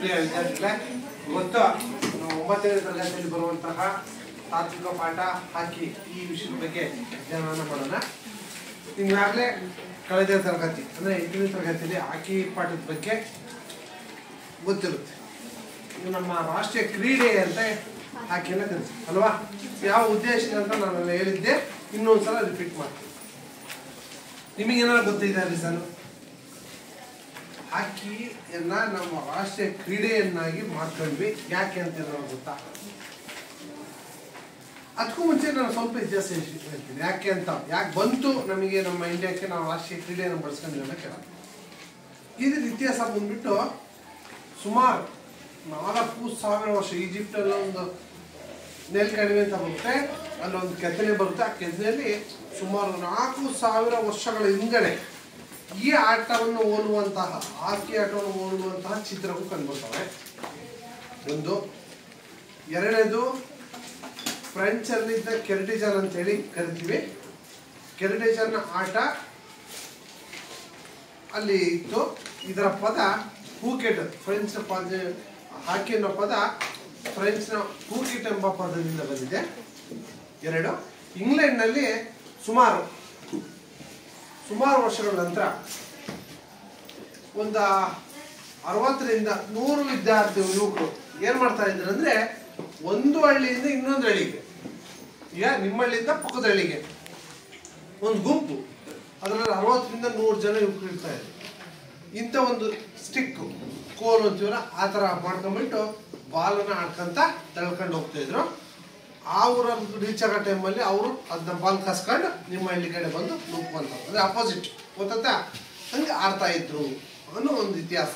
ಪ್ರಿಯ ವಿದ್ಯಾರ್ಥಿಗಳೇ, ಇವತ್ತು ನಾವು 9ನೇ ತರಗತಿಯಲ್ಲಿ ಬರುವಂತಹ ತಾತ್ವಿಕ ಪಾಠ ಹಾಕಿ ಈ ವಿಷಯದ ಬಗ್ಗೆ ಅಧ್ಯಯನ ಮಾಡೋಣ. ಈಗಾಗಲೇ ಕಳೆದ ತರಗತಿ ಅಂದರೆ 8ನೇ ತರಗತಿಯಲ್ಲಿ ಹಾಕಿ ಪಾಠದ ಬಗ್ಗೆ ಗೊತ್ತಿರುತ್ತೆ. ಇದು ನಮ್ಮ ರಾಷ್ಟ್ರೀಯ ಕ್ರೀಡೆ ಅಂತ ಹಾಕಿಯನ್ನು ಕರೆಸಿ ಅಲ್ವಾ. ಯಾವ ಉದ್ದೇಶ ಅಂತ ನಾನು ಹೇಳಿದ್ದೆ, ಇನ್ನೊಂದ್ಸಲ ರಿಪೀಟ್ ಮಾಡ್ತೀನಿ. ನಿಮಗೇನಾದ್ರು ಗೊತ್ತಿದೆ ರೀಸನ್? ಹಾಕಿಯನ್ನ ನಮ್ಮ ರಾಷ್ಟ್ರೀಯ ಕ್ರೀಡೆಯನ್ನಾಗಿ ಮಾಡ್ಕೊಂಡ್ವಿ. ಯಾಕೆ ಅಂತ ಗೊತ್ತಾ? ಅದಕ್ಕೂ ಮುಂಚೆ ನಾನು ಸ್ವಲ್ಪ ಇತಿಹಾಸ ಹೇಳ್ತೀನಿ. ಯಾಕೆ ಬಂತು ನಮಗೆ ನಮ್ಮ ಇಂಡಿಯಾಕ್ಕೆ ನಾವು ರಾಷ್ಟ್ರೀಯ ಕ್ರೀಡೆಯನ್ನು ಬಳಸ್ಕೊಂಡ್ವಿ ಅಂತ ಕೇಳ. ಇದ್ರ ಇತಿಹಾಸ ಬಂದ್ಬಿಟ್ಟು ಸುಮಾರು 4000 ವರ್ಷ ಈಜಿಪ್ಟಲ್ಲಿ ಒಂದು ನೆಲ್ಕಣಿವೆ ಅಂತ ಬರುತ್ತೆ, ಅಲ್ಲೊಂದು ಕೆತ್ತನೆ ಬರುತ್ತೆ. ಆ ಕೆತ್ತನೆಯಲ್ಲಿ ಸುಮಾರು 4000 ವರ್ಷಗಳ ಹಿಂದೆನೆ ಈ ಆಟವನ್ನು ಹೋಲುವಂತಹ ಹಾಕಿ ಆಟವನ್ನು ಹೋಲುವಂತಹ ಚಿತ್ರಗಳು ಕಂಡುಬರ್ತವೆ. ಒಂದು. ಎರಡನೇದು, ಫ್ರೆಂಚಲ್ಲಿದ್ದ ಕೆರ್ಟಿಜನ್ ಅಂತೇಳಿ ಕರಿತೀವಿ. ಕೆರ್ಟಿಜನ್ ಆಟ ಅಲ್ಲಿ ಇತ್ತು. ಇದರ ಪದ ಹೂಕೆಟ್, ಫ್ರೆಂಚ್ ಪದ ಹಾಕಿ ಅನ್ನೋ ಪದ ಫ್ರೆಂಚ್ನ ಹೂಕೆಟ್ ಎಂಬ ಪದದಿಂದ ಬಂದಿದೆ. ಎರಡು. ಇಂಗ್ಲೆಂಡ್ನಲ್ಲಿ ಸುಮಾರು ವರ್ಷಗಳ ನಂತರ ಒಂದು 60ರಿಂದ 100 ವಿದ್ಯಾರ್ಥಿ ಯುವಕರು ಏನ್ ಮಾಡ್ತಾ ಇದ್ರು ಅಂದ್ರೆ, ಒಂದು ಹಳ್ಳಿಯಿಂದ ಇನ್ನೊಂದು ಹಳ್ಳಿಗೆ, ಈಗ ನಿಮ್ಮ ಹಳ್ಳಿಯಿಂದ ಪಕ್ಕದ ಹಳ್ಳಿಗೆ ಒಂದು ಗುಂಪು, ಅದರಲ್ಲಿ 60ರಿಂದ 100 ಜನ ಯುವಕರು ಇರ್ತಾ ಇದ್ರು. ಇಂಥ ಒಂದು ಸ್ಟಿಕ್ ಕೋಲ್ ಅಂತೀವಲ್ಲ, ಆ ಥರ ಮಾಡ್ಕೊಂಡ್ಬಿಟ್ಟು ಬಾಲನ್ನ ಆಡ್ಕೊಂತ ತಳ್ಕೊಂಡು ಹೋಗ್ತಾ ಇದ್ರು. ಆ ಊರಲ್ಲಿ ರೀಚ್ ಆಗೋ ಟೈಮಲ್ಲಿ ಅವರು ಅದನ್ನ ಬಾಲ್ ಕಸ್ಕೊಂಡು ನಿಮ್ಮ ಹಳ್ಳಿ ಕಡೆ ಬಂದು ನುಗ್ಗುವಂತ, ಅಂದರೆ ಅಪೋಸಿಟ್ ಗೊತ್ತಾ, ಹಂಗೆ ಆಡ್ತಾ ಇದ್ರು ಅನ್ನೋ ಒಂದು ಇತಿಹಾಸ.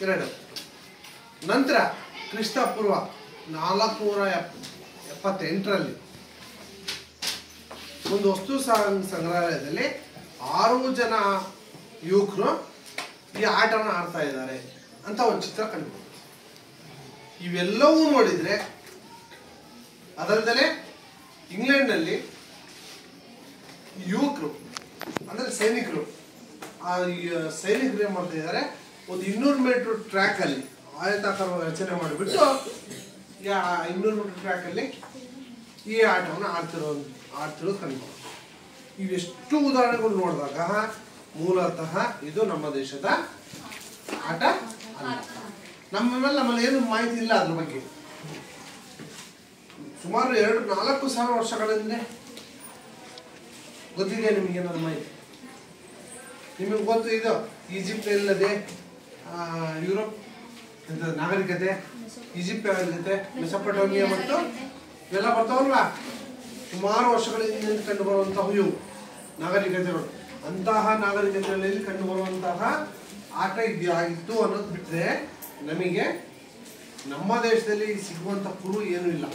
ಎರಡು. ನಂತರ ಕ್ರಿಸ್ತಪೂರ್ವ 478ರಲ್ಲಿ ಒಂದು ವಸ್ತು ಸಂಗ್ರಹಾಲಯದಲ್ಲಿ 6 ಜನ ಯುವಕರು ಈ ಆಟವನ್ನು ಆಡ್ತಾ ಇದ್ದಾರೆ ಅಂತ ಒಂದು ಚಿತ್ರ ಕಂಡು. ಇವೆಲ್ಲವೂ ನೋಡಿದ್ರೆ, ಅದಲ್ಲದೆ ಇಂಗ್ಲೆಂಡ್ನಲ್ಲಿ ಯುವಕರು ಅಂದರೆ ಸೈನಿಕರು, ಆ ಸೈನಿಕರು ಏನು ಮಾಡ್ತಾ ಇದ್ದಾರೆ, ಒಂದು 200 ಮೀಟರ್ ಟ್ರ್ಯಾಕಲ್ಲಿ ಆಯತಾಕಾರ ರಚನೆ ಮಾಡಿಬಿಟ್ಟು 200 ಮೀಟರ್ ಟ್ರ್ಯಾಕಲ್ಲಿ ಈ ಆಟವನ್ನು ಆಡ್ತಿರೋದು ಕಂಡು. ಇವೆಷ್ಟು ಉದಾಹರಣೆಗಳು ನೋಡಿದಾಗ ಮೂಲತಃ ಇದು ನಮ್ಮ ದೇಶದ ಆಟ ಅಲ್ಲ. ನಮ್ಮಲ್ಲಿ ಏನು ಮಾಹಿತಿ ಇಲ್ಲ ಅದ್ರ ಬಗ್ಗೆ. ಸುಮಾರು 4 ಸಾವಿರ ವರ್ಷಗಳಿಂದ ಗೊತ್ತಿದೆ ನಿಮಗೇನಾದ್ರು ಮಾಹಿತಿ? ನಿಮಗೆ ಗೊತ್ತು ಇದು ಈಜಿಪ್ಟ್ ಇಲ್ಲದೆ ಯುರೋಪ್ ನಾಗರಿಕತೆ, ಈಜಿಪ್ಟ್ ಜೊತೆ ಮೆಸೊಪೊಟೇಮಿಯಾ ಮತ್ತು ಇವೆಲ್ಲ ಬರ್ತಾವಲ್ವಾ, ಸುಮಾರು ವರ್ಷಗಳಿಂದ ಕಂಡು ಬರುವಂತಹ ಇವು ನಾಗರಿಕತೆಗಳು. ಅಂತಹ ನಾಗರಿಕತೆಗಳಲ್ಲಿ ಕಂಡು ಬರುವಂತಹ ಆಟ ಆಗಿತ್ತು ಅನ್ನೋದು ಬಿಟ್ಟರೆ ನಮಗೆ ನಮ್ಮ ದೇಶದಲ್ಲಿ ಸಿಗುವಂಥ ಕುರು ಏನೂ ಇಲ್ಲ,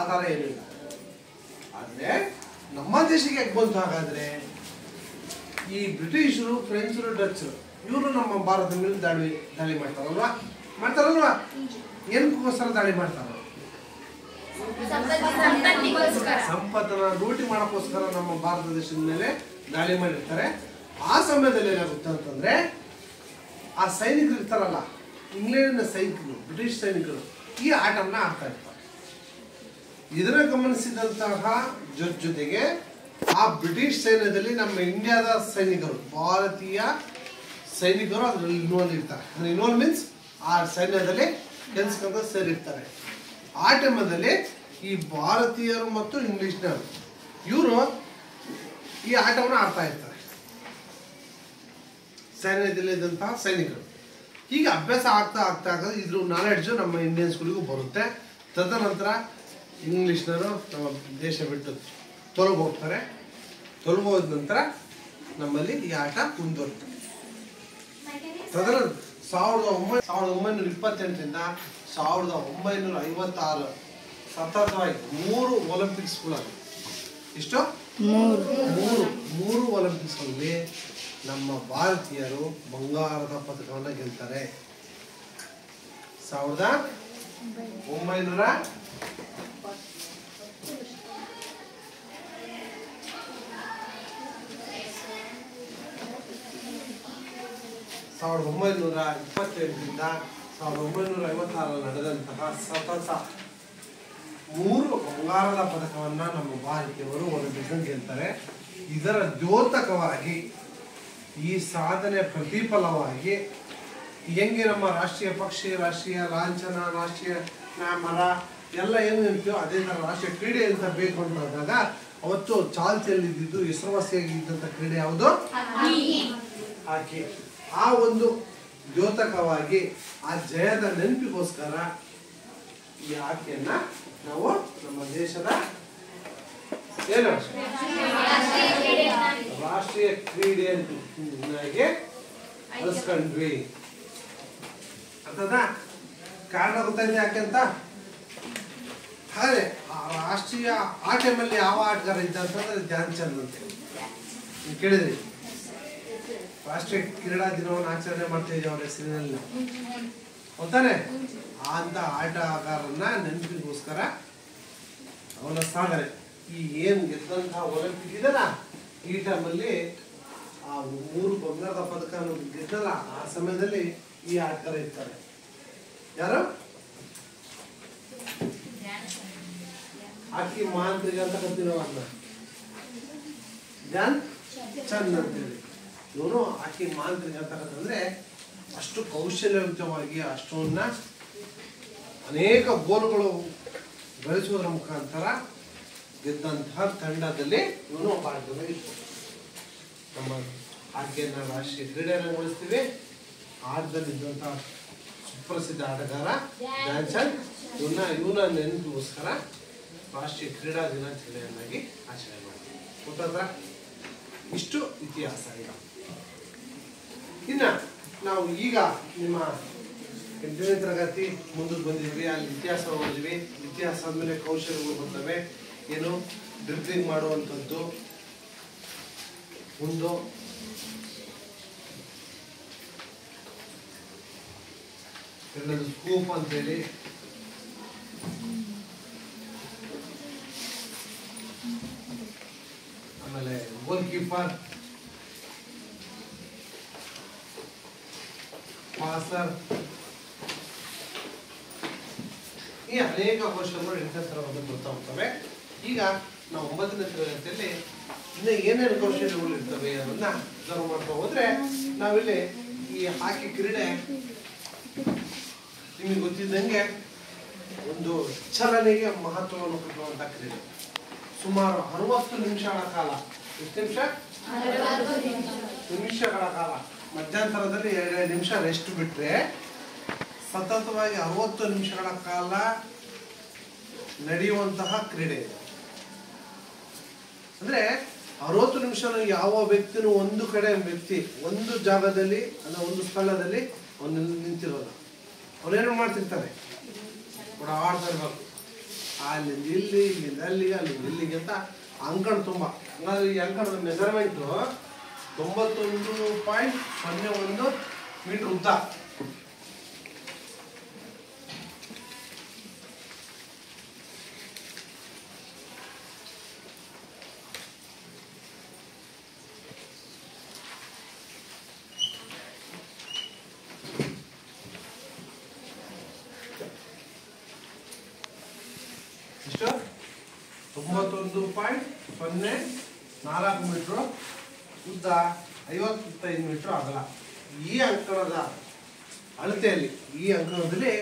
ಆಧಾರ ಏನೂ ಇಲ್ಲ. ಆದರೆ ನಮ್ಮ ದೇಶಕ್ಕೆ ಯಾಕೆ ಬಂತು ಹಾಗಾದರೆ? ಈ ಬ್ರಿಟಿಷರು, ಫ್ರೆಂಚರು, ಡಚ್ಚರು ಇವರು ನಮ್ಮ ಭಾರತದ ಮೇಲೆ ದಾಳಿ ಮಾಡ್ತಾರಲ್ವಾ? ಏನಕ್ಕೋಸ್ಕರ ದಾಳಿ ಮಾಡ್ತಾರೆ? ಸಂಪತ್ತನ್ನ ಲೂಟಿ ಮಾಡೋಕ್ಕೋಸ್ಕರ ನಮ್ಮ ಭಾರತ ದೇಶದ ಮೇಲೆ ದಾಳಿ ಮಾಡಿರ್ತಾರೆ. ಆ ಸಮಯದಲ್ಲಿ ಏನಾಗುತ್ತೆ ಅಂತಂದ್ರೆ, ಆ ಸೈನಿಕರು ಇರ್ತಾರಲ್ಲ, ಇಂಗ್ಲೆಂಡಿನ ಸೈನಿಕರು, ಬ್ರಿಟಿಷ್ ಸೈನಿಕರು ಈ ಆಟವನ್ನ ಆಡ್ತಾ ಇರ್ತಾರೆ. ಇದನ್ನ ಗಮನಿಸಿದಂತಹ ಜೊತೆಗೆ ಆ ಬ್ರಿಟಿಷ್ ಸೈನ್ಯದಲ್ಲಿ ನಮ್ಮ ಇಂಡಿಯಾದ ಸೈನಿಕರು, ಭಾರತೀಯ ಸೈನಿಕರು ಅದರಲ್ಲಿ ಇನ್ವಾಲ್ವ್ ಇರ್ತಾರೆ. ಅಂದ್ರೆ ಇನ್ವಾಲ್ವ್ ಮೀನ್ಸ್ ಆ ಸೈನ್ಯದಲ್ಲಿ ಕೆಲಸಕ್ಕೆ ಸೇರಿರ್ತಾರೆ. ಆ ಟೈಮಲ್ಲಿ ಈ ಭಾರತೀಯರು ಮತ್ತು ಇಂಗ್ಲಿಷ್ನರು ಇವರು ಈ ಆಟವನ್ನು ಆಡ್ತಾ ಇರ್ತಾರೆ, ಸೈನ್ಯದಲ್ಲಿದ್ದಂತಹ ಸೈನಿಕರು. ಈಗ ಅಭ್ಯಾಸ ಆಗ್ತಾ ಇದ್ರ ನಾಲೆಡ್ಜು ನಮ್ಮ ಇಂಡಿಯನ್ಸ್ಗಳಿಗೂ ಬರುತ್ತೆ. ತದನಂತರ ಇಂಗ್ಲಿಷ್ನರು ನಮ್ಮ ದೇಶ ಬಿಟ್ಟು ತೊಲಗೋಗ್ತಾರೆ. ತೊಲಗೋದ ನಂತರ ನಮ್ಮಲ್ಲಿ ಈ ಆಟ ಮುಂದುವರಿತು. ತದನಂತರ 1928ರಿಂದ 1956 ಸತತವಾಗಿ 3 ಒಲಿಂಪಿಕ್ಸ್ಗಳಲ್ಲಿ, ಇಷ್ಟು 3 ಒಲಿಂಪಿಕ್ಸ್ಗಳಲ್ಲಿ ನಮ್ಮ ಭಾರತೀಯರು ಬಂಗಾರದ ಪದಕವನ್ನು ಗೆಲ್ತಾರೆ. 1900 1928ರಿಂದ 1956 ನಡೆದಂತಹ ಸತತ 3 ಬಂಗಾರದ ಪದಕವನ್ನ ನಮ್ಮ ಭಾರತೀಯರು ಒಲಿಂಪಿಕ್ಸ್ ಗೆಲ್ತಾರೆ. ಇದರ ದ್ಯೋತಕವಾಗಿ ಈ ಸಾಧನೆ ಪ್ರತಿಫಲವಾಗಿ ಹೆಂಗೆ ನಮ್ಮ ರಾಷ್ಟ್ರೀಯ ಪಕ್ಷಿ, ರಾಷ್ಟ್ರೀಯ ಲಾಂಛನ, ರಾಷ್ಟ್ರೀಯ ಮರ ಎಲ್ಲ ಏನು ಹೇಳ್ತೀವೋ ಅದೇ ಥರ ರಾಷ್ಟ್ರೀಯ ಕ್ರೀಡೆ ಅಂತ ಬೇಕು ಅಂತಾದಾಗ ಅವತ್ತು ಚಾಲ್ತಿಯಲ್ಲಿ ಇದ್ದಿದ್ದು ಹೆಸರುವಾಸಿಯಾಗಿ ಇದ್ದಂಥ ಕ್ರೀಡೆ ಯಾವುದು? ಹಾಕಿ. ಆ ಒಂದು ದ್ಯೋತಕವಾಗಿ ಆ ಜಯದ ನೆನಪಿಗೋಸ್ಕರ ಈ ಹಾಕಿಯನ್ನ ನಾವು ನಮ್ಮ ದೇಶದ ಏನು ರಾಷ್ಟ್ರೀಯ ಕ್ರೀಡೆ ಅಂತ ಅನಿಸ್ಕೊಂಡ್ವಿ. ಅರ್ಥದ ಕಾರಣ ಗೊತ್ತಾಯ್ತು ಯಾಕೆಂತ. ಹಾಗೆ ರಾಷ್ಟ್ರೀಯ ಆ ಟೈಮಲ್ಲಿ ಯಾವ ಆಟಗಾರ ಇದ್ದ ಅಂತಂದ್ರೆ ಧ್ಯಾನ್ ಚಂದ್ ಅಂತ ನೀವು ಕೇಳಿದ್ರಿ. ರಾಷ್ಟ್ರೀಯ ಕ್ರೀಡಾ ದಿನವನ್ನು ಆಚರಣೆ ಮಾಡ್ತಾ ಇದ್ದೀವಿ ಅವರ ಹೆಸರಿನಲ್ಲಿ, ಗೊತ್ತಾನೆ? ಅಂತ ಆಟಗಾರನ್ನ ನೆನಪಿಗೋಸ್ಕರ ಅವನ ಸಾಧನೆ ಈ ಏನು ಗೆದ್ದಂತಹ ಒಲಿಂಪಿಕ್ ಇದಲ್ಲ ಈ ಟೈಮಲ್ಲಿ ಆ 3 ಬಂಗಾರದ ಪದಕ ಗೆದ್ದಲ್ಲ ಆ ಸಮಯದಲ್ಲಿ ಈ ಆಟಗಾರ ಇರ್ತಾರೆ. ಯಾರು? ಹಾಕಿ ಮಾಂತ್ರಿಕ ಅಂತ ಕರಿತೀವಿ ನಾವು ಅದನ್ನ, ಧ್ಯಾನ್ ಚಂದ್ ಅಂತೇಳಿ. ಇವನು ಹಾಕಿ ಮಾಂತ್ರಿಕ ಅಂತಕ್ಕಂತಂದ್ರೆ ಅಷ್ಟು ಕೌಶಲ್ಯಯುತವಾಗಿ ಅಷ್ಟನ್ನ ಅನೇಕ ಗೋಲುಗಳು ಗಳಿಸುವುದರ ಮುಖಾಂತರ ಗೆದ್ದಂತಹ ತಂಡದಲ್ಲಿ ಇವನು ಒಬ್ಬ ಆಟಗಾರ ಇತ್ತು. ನಮ್ಮ ಹಾಕಿಯನ್ನ ರಾಷ್ಟ್ರೀಯ ಕ್ರೀಡೆಯನ್ನುಗೊಳಿಸ್ತೀವಿ. ಆಟದಲ್ಲಿದ್ದಂತಹ ಸುಪ್ರಸಿದ್ಧ ಆಟಗಾರ ಧ್ಯಾನ್ ಚಂದ್. ಇವನ ನೆನಪಿಗೋಸ್ಕರ ರಾಷ್ಟ್ರೀಯ ಕ್ರೀಡಾ ದಿನಾಚರಣೆಯನ್ನಾಗಿ ಆಚರಣೆ ಮಾಡ್ತೀವಿ. ಗೊತ್ತಾದ್ರ? ಇಷ್ಟು ಇತಿಹಾಸ. ಈಗ ಇನ್ನು ನಾವು ಈಗ ನಿಮ್ಮ 8ನೇ ತರಗತಿ ಮುಂದಕ್ಕೆ ಬಂದಿದ್ವಿ. ಅಲ್ಲಿ ಇತಿಹಾಸ ಓದಿದ್ವಿ. ಇತಿಹಾಸ ಆದಮೇಲೆ ಕೌಶಲ್ಯಗಳು ಬರ್ತವೆ. ಏನು ಡ್ರಿಬ್ಲಿಂಗ್ ಮಾಡುವಂಥದ್ದು, ಒಂದು ಎರಡನೇದು ಸ್ಕೂಪ್ ಅಂತೇಳಿ, ಆಮೇಲೆ ಗೋಲ್ ಕೀಪರ್, ಪಾಸರ್, ಈ ಅನೇಕ ಕೌಶಲ್ಯಗಳು 8ನೇ ತರಗತಿಯಲ್ಲಿ ಬರ್ತಾ ಹೋಗ್ತವೆ. ಈಗ ನಾವು 9ನೇ ತರಗತಿಯಲ್ಲಿ ಇನ್ನು ಏನೇನು ಕೌಶಲ್ಯಗಳು ಇರ್ತವೆ ಅನ್ನೋದನ್ನ ಅಬ್ಸರ್ವ್ ಮಾಡ್ತಾ ಹೋದ್ರೆ ನಾವಿಲ್ಲಿ ಈ ಹಾಕಿ ಕ್ರೀಡೆ ನಿಮಗೆ ಗೊತ್ತಿದ್ದಂಗೆ ಒಂದು ಚಲನೆಗೆ ಮಹತ್ವವನ್ನು ಕೊಡುವಂತ ಕ್ರೀಡೆ. ಸುಮಾರು 60 ನಿಮಿಷಗಳ ಕಾಲ, ಎಷ್ಟು ನಿಮಿಷಗಳ ಕಾಲ ಮಧ್ಯಂತರದಲ್ಲಿ 2 ನಿಮಿಷ ರೆಸ್ಟ್ ಬಿಟ್ರೆ ಸತತವಾಗಿ 60 ನಿಮಿಷಗಳ ಕಾಲ ನಡೆಯುವಂತಹ ಕ್ರೀಡೆ ಇದೆ. ಅಂದ್ರೆ 60 ನಿಮಿಷ ಯಾವ ವ್ಯಕ್ತಿನೂ ಒಂದು ಕಡೆ ವ್ಯಕ್ತಿ ಒಂದು ಜಾಗದಲ್ಲಿ ಅಂದ್ರೆ ಒಂದು ಸ್ಥಳದಲ್ಲಿ ಅವನು ನಿಂತಿರೋಲ್ಲ. ಅವನೇನು ಮಾಡ್ತಿರ್ತಾನೆ, ಓಡಾಡ್ತಾ ಇರ್ಬೇಕು. ಅಲ್ಲಿಂದ ಇಲ್ಲಿ, ಇಲ್ಲಿಂದ ಅಲ್ಲಿಗೆ, ಅಲ್ಲಿಂದ ಇಲ್ಲಿಗೆ ಅಂತ ಅಂಕಣ ತುಂಬ. ಹಂಗಾದ್ರೆ ಈ ಅಂಕಣದ ಮೆಜರ್ಮೆಂಟು 91.01 ಮೀಟರ್ ಉದ್ದ. ಎಷ್ಟು? 91.04 ಮೀಟರ್ ಉದ್ದ, 55 ಮೀಟರ್ ಅಗಲ. ಈ ಅಂಕಣದ ಅಳತೆಯಲ್ಲಿ, ಈ ಅಂಕಣದಲ್ಲಿ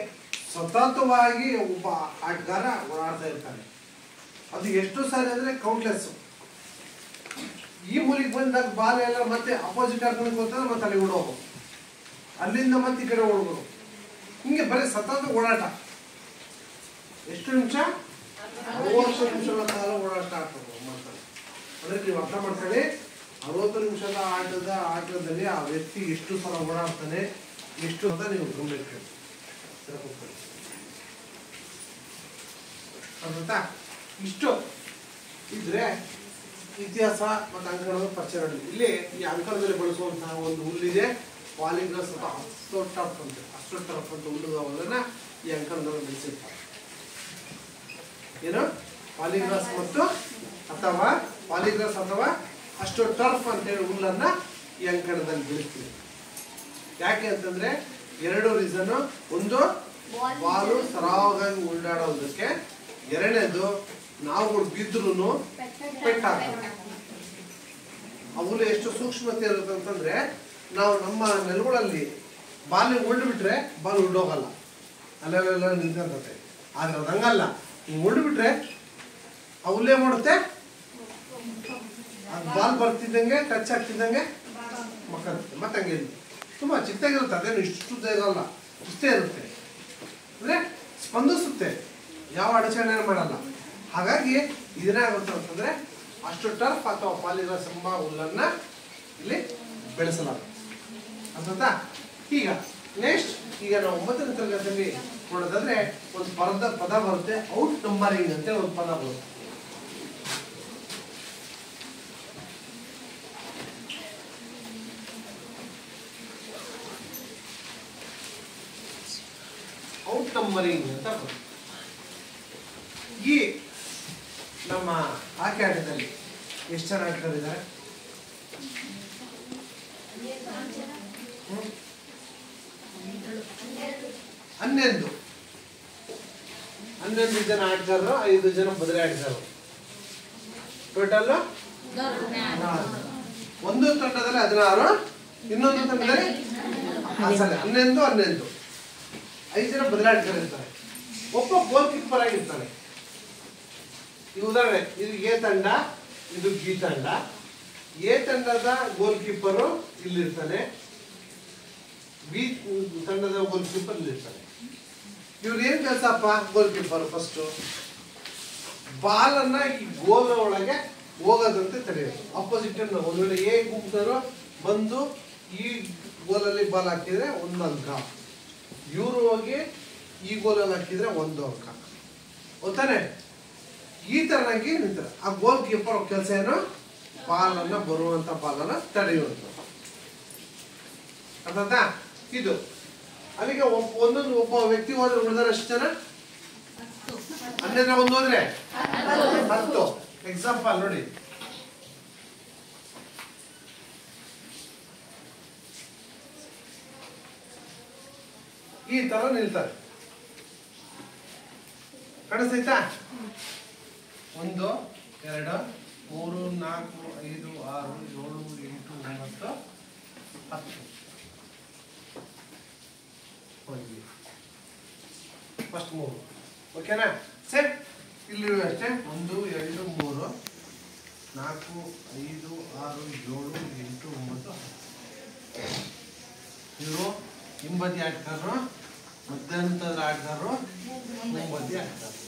ಸತತವಾಗಿ ಒಬ್ಬ ಆಟಗಾರ ಓಡಾಡ್ತಾ ಇರ್ತಾನೆ. ಅದು ಎಷ್ಟು ಸಾರಿ ಅಂದ್ರೆ ಕೌಂಟ್ಲೆಸ್. ಈ ಮೂಲಿಗೆ ಬಂದಾಗ ಬಾಲ್ ಎಲ್ಲ ಮತ್ತೆ ಅಪೋಸಿಟ್ ಹಾಕೊಂಡು ಹೋಗ್ತಾರೆ, ಮತ್ತೆ ಅಲ್ಲಿ ಓಡೋಗು, ಅಲ್ಲಿಂದ ಮತ್ತೆ ಈ ಕಡೆ ಓಡೋದು. ಹಿಂಗೆ ಬರೀ ಸತತ ಓಡಾಟ. ಎಷ್ಟು ನಿಮಿಷ? 60 ನಿಮಿಷಗಳ ಕಾಲ ಓಡಾಟ ಮಾಡ್ತಾರೆ. ಅಂದ್ರೆ ನೀವು ಅರ್ಥ ಮಾಡ್ಕೊಳ್ಳಿ, 60 ನಿಮಿಷದ ಆಟದಲ್ಲಿ ಆ ವ್ಯಕ್ತಿ ಎಷ್ಟು ಸಲ ಓಡಾಡ್ತಾನೆ, ಎಷ್ಟು ಅಂತ ನೀವು ಗಮನಿಸಿ. ಅರ್ಥ? ಇಷ್ಟು ಇದ್ರೆ ಇತಿಹಾಸ ಮತ್ತು ಅಂಕಣದ ಪರಿಚಯ ನೋಡಿ. ಇಲ್ಲಿ ಈ ಅಂಕಣದಲ್ಲಿ ಬಳಸುವಂತಹ ಒಂದು ಹುಲ್ಲಿದೆ, ಪಾಲಿಗ್ರಾಸ್ ಅಥವಾ ಅಸ್ಟ್ರೋಟರ್ಫ್ ಅಂತ ಹುಲ್ಲುಗಳನ್ನ ಈ ಅಂಕಣದಲ್ಲಿ ಬೆಳೆಸಿರ್ತಾರೆ. ಏನು? ಪಾಲಿಗ್ರಾಸ್ ಅಥವಾ ಅಸ್ಟ್ರೋಟರ್ಫ್ ಅಂತ ಹೇಳಿ ಹುಲ್ಲನ್ನ ಈ ಅಂಕಣದಲ್ಲಿ ಬೆಳೆಸ್ತೀವಿ. ಯಾಕೆ ಅಂತಂದ್ರೆ ಎರಡು ರೀಸನ್. ಒಂದು ಬಾಲು ಸರಾಗವಾಗಿ ಉಳ್ಳಾಡೋದಕ್ಕೆ, ಎರಡನೇದು ನಾವುಗಳು ಬಿದ್ರೂ ಪೆಟ್ಟಾಗ್ತವೆ. ಅವುಗಳು ಎಷ್ಟು ಸೂಕ್ಷ್ಮತೆ ಇರುತ್ತೆ ಅಂತಂದ್ರೆ, ನಾವು ನಮ್ಮ ನೆಲಗಳಲ್ಲಿ ಬಾಲ್ ಉಳ್ದು ಬಿಟ್ರೆ ಬಾಲ್ ಉಳ್ಳೋಗಲ್ಲ, ಅಲ್ಲೆಲ್ಲ ನಿಂತ್ಕೊಂತತೆ. ಆದ್ರೆ ಅದು ಹಂಗಲ್ಲ, ಹಿಂಗೆ ಉಳ್ದು ಬಿಟ್ರೆ ಅವಲ್ಲೇ ಮಾಡುತ್ತೆ, ಅದು ಬಾಲ್ ಬರ್ತಿದ್ದಂಗೆ ಟಚ್ ಆಗ್ತಿದ್ದಂಗೆ ಮಕ್ಕಳುತ್ತೆ. ಮತ್ತೆ ಹಂಗೆ ತುಂಬ ಚಿಕ್ಕದಾಗಿರುತ್ತೆ, ಅದೇನು ಇಷ್ಟು ಇರಲ್ಲ, ಇಷ್ಟೇ ಇರುತ್ತೆ. ಅಂದರೆ ಸ್ಪಂದಿಸುತ್ತೆ, ಯಾವ ಅಡಚಣೆ ಮಾಡಲ್ಲ. ಹಾಗಾಗಿ ಇದೇನಾಗುತ್ತೆ ಅಂತಂದರೆ ಅಷ್ಟು ಟರ್ಫ್ ಅಥವಾ ಪಾಲಿರಸ್ ಎಂಬ ಹುಲ್ಲನ್ನು ಇಲ್ಲಿ ಬೆಳೆಸಲಾಗುತ್ತೆ. ಅರ್ಥಾಯ್ತಾ? ಈಗ ನೆಕ್ಸ್ಟ್, ಈಗ ನಾವು 9ನೇ ತರಗತಿಯಲ್ಲಿ ನೋಡೋದಾದ್ರೆ ಒಂದು ಪದ ಬರುತ್ತೆ, ಔಟ್ ನಂಬರಿಂಗ್ ಅಂತ ಒಂದು ಪದ ಬರುತ್ತೆ. ಔಟ್ ನಂಬರಿಂಗ್ ಅಂತ ಬರುತ್ತೆ. ಈ ನಮ್ಮ ಆಕೆ ಆಟದಲ್ಲಿ ಎಷ್ಟು ಜನ ಆಟಗಾರಿದ್ದಾರೆ? 11 ಜನ ಆಟಗಾರರು, 5 ಜನ ಬದಲಿ ಆಟಗಾರರು. ಟೋಟಲ್ ಒಂದು ತಂಡದಲ್ಲಿ 16, ಇನ್ನೊಂದು ತಂಡದಲ್ಲಿ 11, 5 ಜನ ಬದಲಿ ಆಟಗಾರ ಇರ್ತಾರೆ. ಒಬ್ಬ ಗೋಲ್ ಕೀಪರ್ ಆಗಿರ್ತಾನೆ. ಈ ಉದಾಹರಣೆ, ಇದು ಎ ತಂಡ, ಇದು ಬಿ ತಂಡ. ಎ ತಂಡದ ಗೋಲ್ ಕೀಪರು ಇಲ್ಲಿರ್ತಾನೆ, ಬಿ ತಂಡದ ಗೋಲ್ ಕೀಪರ್ ಇಲ್ಲಿರ್ತಾನೆ. ಇವ್ರು ಏನ್ ಕೆಲಸಪ್ಪ? ಗೋಲ್ ಕೀಪರ್ ಫಸ್ಟ್ ಬಾಲನ್ನ ಈ ಗೋಲ್ ಒಳಗೆ ಹೋಗೋದಂತೆ ತಡೆಯೋದು. ಅಪೋಸಿಟ್ ಒಂದು ವೇಳೆ ಎ ಗುಂಪರು ಬಂದು ಈ ಗೋಲಲ್ಲಿ ಬಾಲ್ ಹಾಕಿದ್ರೆ 1 ಅಂಕ, ಇವರು ಹೋಗಿ ಈ ಗೋಲಲ್ಲಿ ಹಾಕಿದ್ರೆ 1 ಅಂಕ. ಗೊತ್ತಾನೆ? ಈ ತರನಾಗಿ ನಿಂತಾರೆ. ಆ ಗೋಲ್ ಕೀಪರ್ ಕೆಲಸ ಏನು? ಬಾಲನ್ನ ಬರುವಂತ ಬಾಲನ್ನ ತಡೆಯುವಂತ. ಅರ್ಥಾಯ್ತಾ? ಇದು ಅಲ್ಲಿಗೆ ಒಂದೊಂದು ಒಬ್ಬ ವ್ಯಕ್ತಿ ಹೋದ್ರೆ ಉಳಿದಾರೆ ಎಷ್ಟು ಜನ? 11 ಒಂದು ಹೋದ್ರೆ 10. ಎಕ್ಸಾಂಪಲ್ ನೋಡಿ, ಈ ತರ ನಿಲ್ತಾರೆ. ಕಾಣಿಸ್ತೈತಾ? 1 2 3 4 5 6 7 8 9 10. ಫಸ್ಟ್ 3. ಓಕೆನಾ? ಸರಿ, ಇಲ್ಲಿ ಅಷ್ಟೇ 1 2 3 4 5 6 7 8 9 ಇವರು ಹಿಂಬದಿ ಆಟಗಾರರು, ಮಧ್ಯಂತರ ಆಟಗಾರರು, ಮುಂಬದಿ ಆಟಗಾರರು.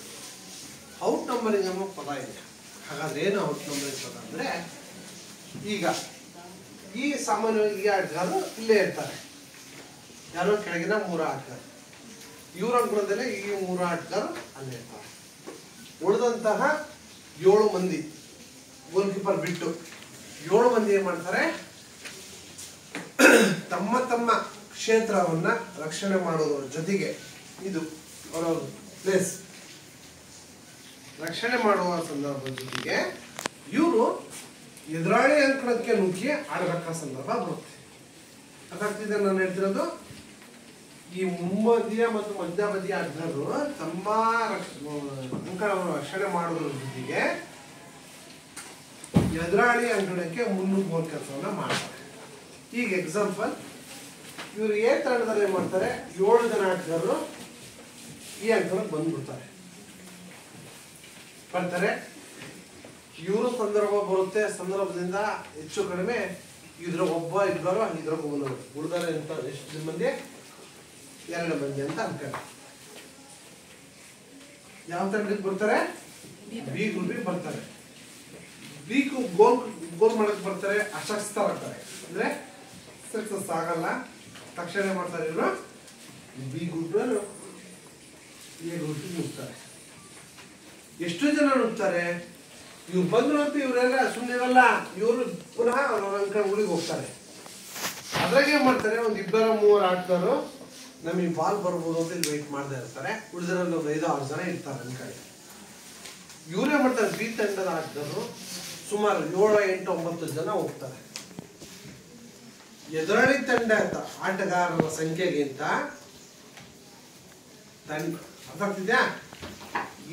ಔಟ್ ನಂಬರಿಂಗ್ ಅನ್ನೋ ಪದ ಇದೆ. ಹಾಗಾದ್ರೆ ಏನು ಔಟ್ ನಂಬರಿಂಗ್ ಪದ ಅಂದ್ರೆ, ಈಗ ಈ ಸಾಮಾನ್ಯವಾಗಿ ಈ ಆಟಗಾರರು ಇಲ್ಲೇ ಇರ್ತಾರೆ. ಯಾರೋ ಕೆಳಗಿನ 3 ಆಟಗಾರರು, ಇವರ ಅಂಕಣದಲ್ಲಿ ಈ 3 ಆಟಗಾರರು ಅಲ್ಲೇ ಇರ್ತಾರೆ. ಉಳಿದಂತಹ 7 ಮಂದಿ ಗೋಲ್ ಕೀಪರ್ ಬಿಟ್ಟು 7 ಮಂದಿ ಏನ್ ಮಾಡ್ತಾರೆ? ತಮ್ಮ ತಮ್ಮ ಕ್ಷೇತ್ರವನ್ನ ರಕ್ಷಣೆ ಮಾಡೋದ್ರ ಜೊತೆಗೆ, ಇದು ಅವರ ಪ್ಲೇಸ್ ರಕ್ಷಣೆ ಮಾಡುವ ಸಂದರ್ಭದ ಜೊತೆಗೆ ಇವರು ಎದುರಾಳಿ ಅಂಕಣಕ್ಕೆ ನುಗ್ಗಿ ಆಡಬೇಕಾದ ಸಂದರ್ಭ ಬರುತ್ತೆ. ಅದಾಗ್ತಿದೆ ನಾನು ಹೇಳ್ತಿರೋದು. ಈ ಮುಂಬದಿಯ ಮತ್ತು ಮಧ್ಯಬದಿಯ ಆಟಗಾರರು ತಮ್ಮ ಅಂಕಣವನ್ನು ರಕ್ಷಣೆ ಮಾಡೋದ್ರ ಜೊತೆಗೆ ಎದುರಾಳಿ ಅಂಕಣಕ್ಕೆ ಮುನ್ನುಗ್ಗುವ ಕೆಲಸವನ್ನ ಮಾಡ್ತಾರೆ. ಈಗ ಎಕ್ಸಾಂಪಲ್, ಇವರು ಎ ತಂಡದಲ್ಲಿ ಏನ್ ಮಾಡ್ತಾರೆ? 7 ಜನ ಆಟಗಾರರು ಈ ಅಂಕಣಕ್ಕೆ ಬಂದ್ಬಿಡ್ತಾರೆ. ಇವರು ಸಂದರ್ಭ ಬರುತ್ತೆ. ಸಂದರ್ಭದಿಂದ ಹೆಚ್ಚು ಕಡಿಮೆ ಇದ್ರಾಗ ಒಬ್ಬ ಇಬ್ಬರು, ಇದ್ರಾಗ ಒಬ್ಬರು ಉಳಿದಾರೆ ಅಂತ ಎಷ್ಟು ಮಂದಿ? 2 ಮಂದಿ ಅಂತ ಅನ್ಕೊಂಡು ಯಾವ ತಂಡಕ್ಕೆ ಬರ್ತಾರೆ? ಬಿ ಗ್ರೂಪಿಗೆ ಬರ್ತಾರೆ. ಬಿ ಗೋಲ್ ಮಾಡಕ್ ಬರ್ತಾರೆ, ಅಶಕ್ತರಾಗ್ತಾರೆ. ಅಂದ್ರೆ ಸಕ್ಸಸ್ ಆಗಲ್ಲ. ತಕ್ಷಣ ಮಾಡ್ತಾರೆ ಇವರು ಬಿ ಗ್ರೂಪ್ ಎ ಗ್ರೂಪಿಗೆ ನುಗ್ತಾರೆ. ಎಷ್ಟು ಜನ ನುಗ್ತಾರೆ? ಇವ್ರು ಬಂದ್ರು ಅಂತ ಇವರೆಲ್ಲ ಸುಮ್ಮನಿರಲ್ಲ. ಇವರು ಪುನಃ ಅವ್ರ ಅಂಕಣಗಳಿಗೆ ಹೋಗ್ತಾರೆ. ಅದ್ರಾಗ ಏನ್ ಮಾಡ್ತಾರೆ? 1 2 3 ಆಟಗಾರರು ನಮಗೆ ಬಾಲ್ ಬರ್ಬೋದು ಅಂತ ಇಲ್ಲಿ ವೆಯ್ಟ್ ಮಾಡ್ತಾ ಇರ್ತಾರೆ. ಉಳಿದ್ರಲ್ಲಿ 5 6 ಜನ ಇರ್ತಾರೆ ಅನ್ಕಡೆ. ಇವರೇ ಮಾಡ್ತಾರೆ, ಬಿ ತಂಡದ ಆಟಗಾರರು ಸುಮಾರು 7 8 9 ಜನ ಹೋಗ್ತಾರೆ. ಎದುರಾಳಿ ತಂಡದ ಆಟಗಾರರ ಸಂಖ್ಯೆಗಿಂತ ಅರ್ಥ ಆಗ್ತಿದ್ಯಾ?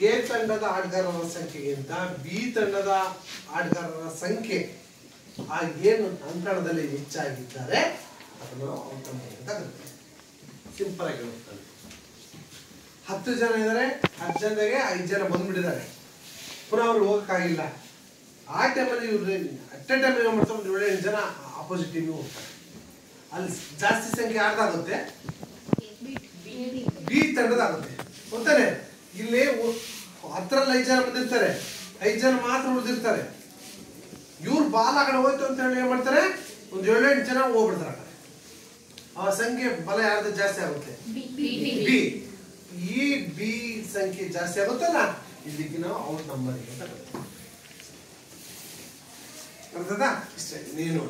ಎ ತಂಡದ ಆಟಗಾರರ ಸಂಖ್ಯೆಗಿಂತ ಬಿ ತಂಡದ ಆಟಗಾರರ ಸಂಖ್ಯೆ ಆ ಏನು ಅಂಕಣದಲ್ಲಿ ಹೆಚ್ಚಾಗಿದ್ದಾರೆ ಅದನ್ನು ಔಟ್ ನಂಬರ್ ಅಂತ ಕರೀತಾರೆ. ಸಿಂಪಲ್ ಆಗಿ ಹೇಳ್ತಾರೆ. 10 ಜನ ಇದ್ದಾರೆ, 10 ಜನದಾಗೆ 5 ಜನ ಬಂದ್ಬಿಟ್ಟಿದ್ದಾರೆ, ಪುನಃ ಅವ್ರು ಹೋಗಕ್ಕಾಗಿಲ್ಲ. ಆ ಟೈಮಲ್ಲಿ ಇವ್ರು ಅಟ್ ಎ ಟೈಮ್ ಏನು ಮಾಡ್ತಾರೆ, 7-8 ಜನ ಅಪೋಸಿಟ್ ಟೀಮಿಗೆ ಹೋಗ್ತಾರೆ. ಅಲ್ಲಿ ಜಾಸ್ತಿ ಸಂಖ್ಯೆ ಯಾರ್ದಾಗುತ್ತೆ? ಬಿ ತಂಡದಾಗುತ್ತೆ. ಗೊತ್ತಾನೆ? ಇಲ್ಲಿ 10ರಲ್ಲಿ 5 ಜನ ಬಂದಿರ್ತಾರೆ, 5 ಜನ ಮಾತ್ರ ಉಳಿದಿರ್ತಾರೆ. ಇವ್ರು ಬಾಲ್ ಆ ಕಡೆ ಹೋಯ್ತು ಅಂತ ಹೇಳಿ ಏನ್ ಮಾಡ್ತಾರೆ, ಒಂದು 7-8 ಜನ ಹೋಗ್ಬಿಡ್ತಾರೆ. ಆ ಸಂಖ್ಯೆ ಬಲ ಯಾರ್ದು ಜಾಸ್ತಿ ಆಗುತ್ತೆ? ಬಿ. ಈ ಬಿ ಸಂಖ್ಯೆ ಜಾಸ್ತಿ ಆಗುತ್ತಲ್ಲ, ಇದಕ್ಕೆ ನಾವು ಔಟ್ ನಂಬರ್ ಅಂತ ಕರೀತೀವಿ. ಅರ್ಥದ? ಇಷ್ಟೇ, ನೀನು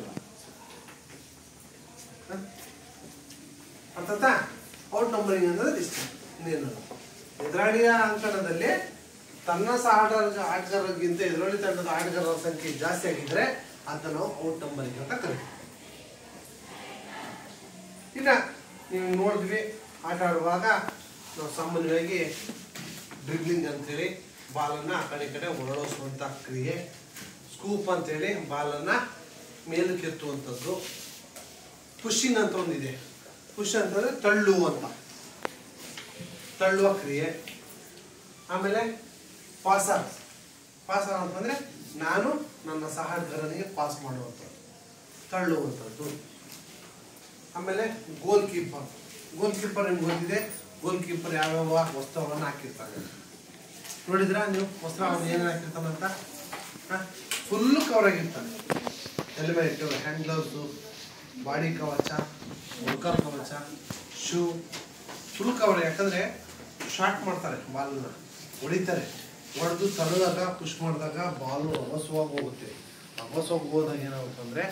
ಅರ್ಥದ? ಔಟ್ ನಂಬರಿಂಗ್ ಅಂದ್ರೆ ಇಷ್ಟೇ, ಇನ್ನೇನು. ಎದುರಾಳಿಯ ಅಂಕಣದಲ್ಲಿ ತನ್ನ ಆಟಗಾರರಿಗಿಂತ ಎದುರಾಳಿ ತಂಡದ ಆಟಗಾರರ ಸಂಖ್ಯೆ ಜಾಸ್ತಿ ಆಗಿದ್ರೆ ಅದನ್ನ ನಾವು ಔಟ್ ನಂಬರಿಂಗ್ ಅಂತ ಕರಿತೀವಿ. ಈಗ ನೀವು ನೋಡಿದ್ವಿ, ಆಟ ಆಡುವಾಗ ನಾವು ಸಾಮಾನ್ಯವಾಗಿ ಡ್ರಿಬ್ಲಿಂಗ್ ಅಂತೇಳಿ ಬಾಲನ್ನು ಆ ಕಡೆ ಈ ಕಡೆ ಹೊರಳಿಸುವಂಥ ಕ್ರಿಯೆ, ಸ್ಕೂಪ್ ಅಂತೇಳಿ ಬಾಲನ್ನು ಮೇಲಕ್ಕೆ ಎತ್ತುವಂಥದ್ದು, ಪುಷಿಂಗ್ ಅಂತ ಒಂದಿದೆ. ಪುಷ್ ಅಂತಂದರೆ ತಳ್ಳುವ ಕ್ರಿಯೆ. ಆಮೇಲೆ ಪಾಸರ್ ಅಂತಂದರೆ ನಾನು ನನ್ನ ಸಹಕಾರನಿಗೆ ಪಾಸ್ ಮಾಡುವಂಥದ್ದು, ತಳ್ಳುವಂಥದ್ದು. ಆಮೇಲೆ ಗೋಲ್ ಕೀಪರ್ ನಿಮ್ಗೆ ಗೊತ್ತಿದೆ. ಗೋಲ್ ಕೀಪರ್ ಯಾವ್ಯಾವ ವಸ್ತ್ರವನ್ನು ಹಾಕಿರ್ತಾರೆ ನೋಡಿದ್ರ ನೀವು? ವಸ್ತ್ರ ಅವನು ಏನೇನು ಹಾಕಿರ್ತಾನಂತ ಫುಲ್ಲು ಕವರ್ ಆಗಿರ್ತಾನೆ. ಹೆಲ್ಮೆಟ್, ಹ್ಯಾಂಡ್ ಗ್ಲೌಸು, ಬಾಡಿ ಕವಚ, ಮೊಣಕಾಲು ಕವಚ, ಶೂ, ಫುಲ್ ಕವರ್. ಯಾಕಂದರೆ ಶಾರ್ಟ್ ಮಾಡ್ತಾರೆ, ಬಾಲನ್ನ ಹೊಡಿತಾರೆ, ಹೊಡೆದು ತಳ್ಳಿದಾಗ ಪುಷ್ ಮಾಡಿದಾಗ ಬಾಲು ಅವಸವಾಗಿ ಹೋಗುತ್ತೆ. ಅವಸವಾಗಿ ಹೋದಾಗ ಏನಾಗುತ್ತೆ ಅಂದರೆ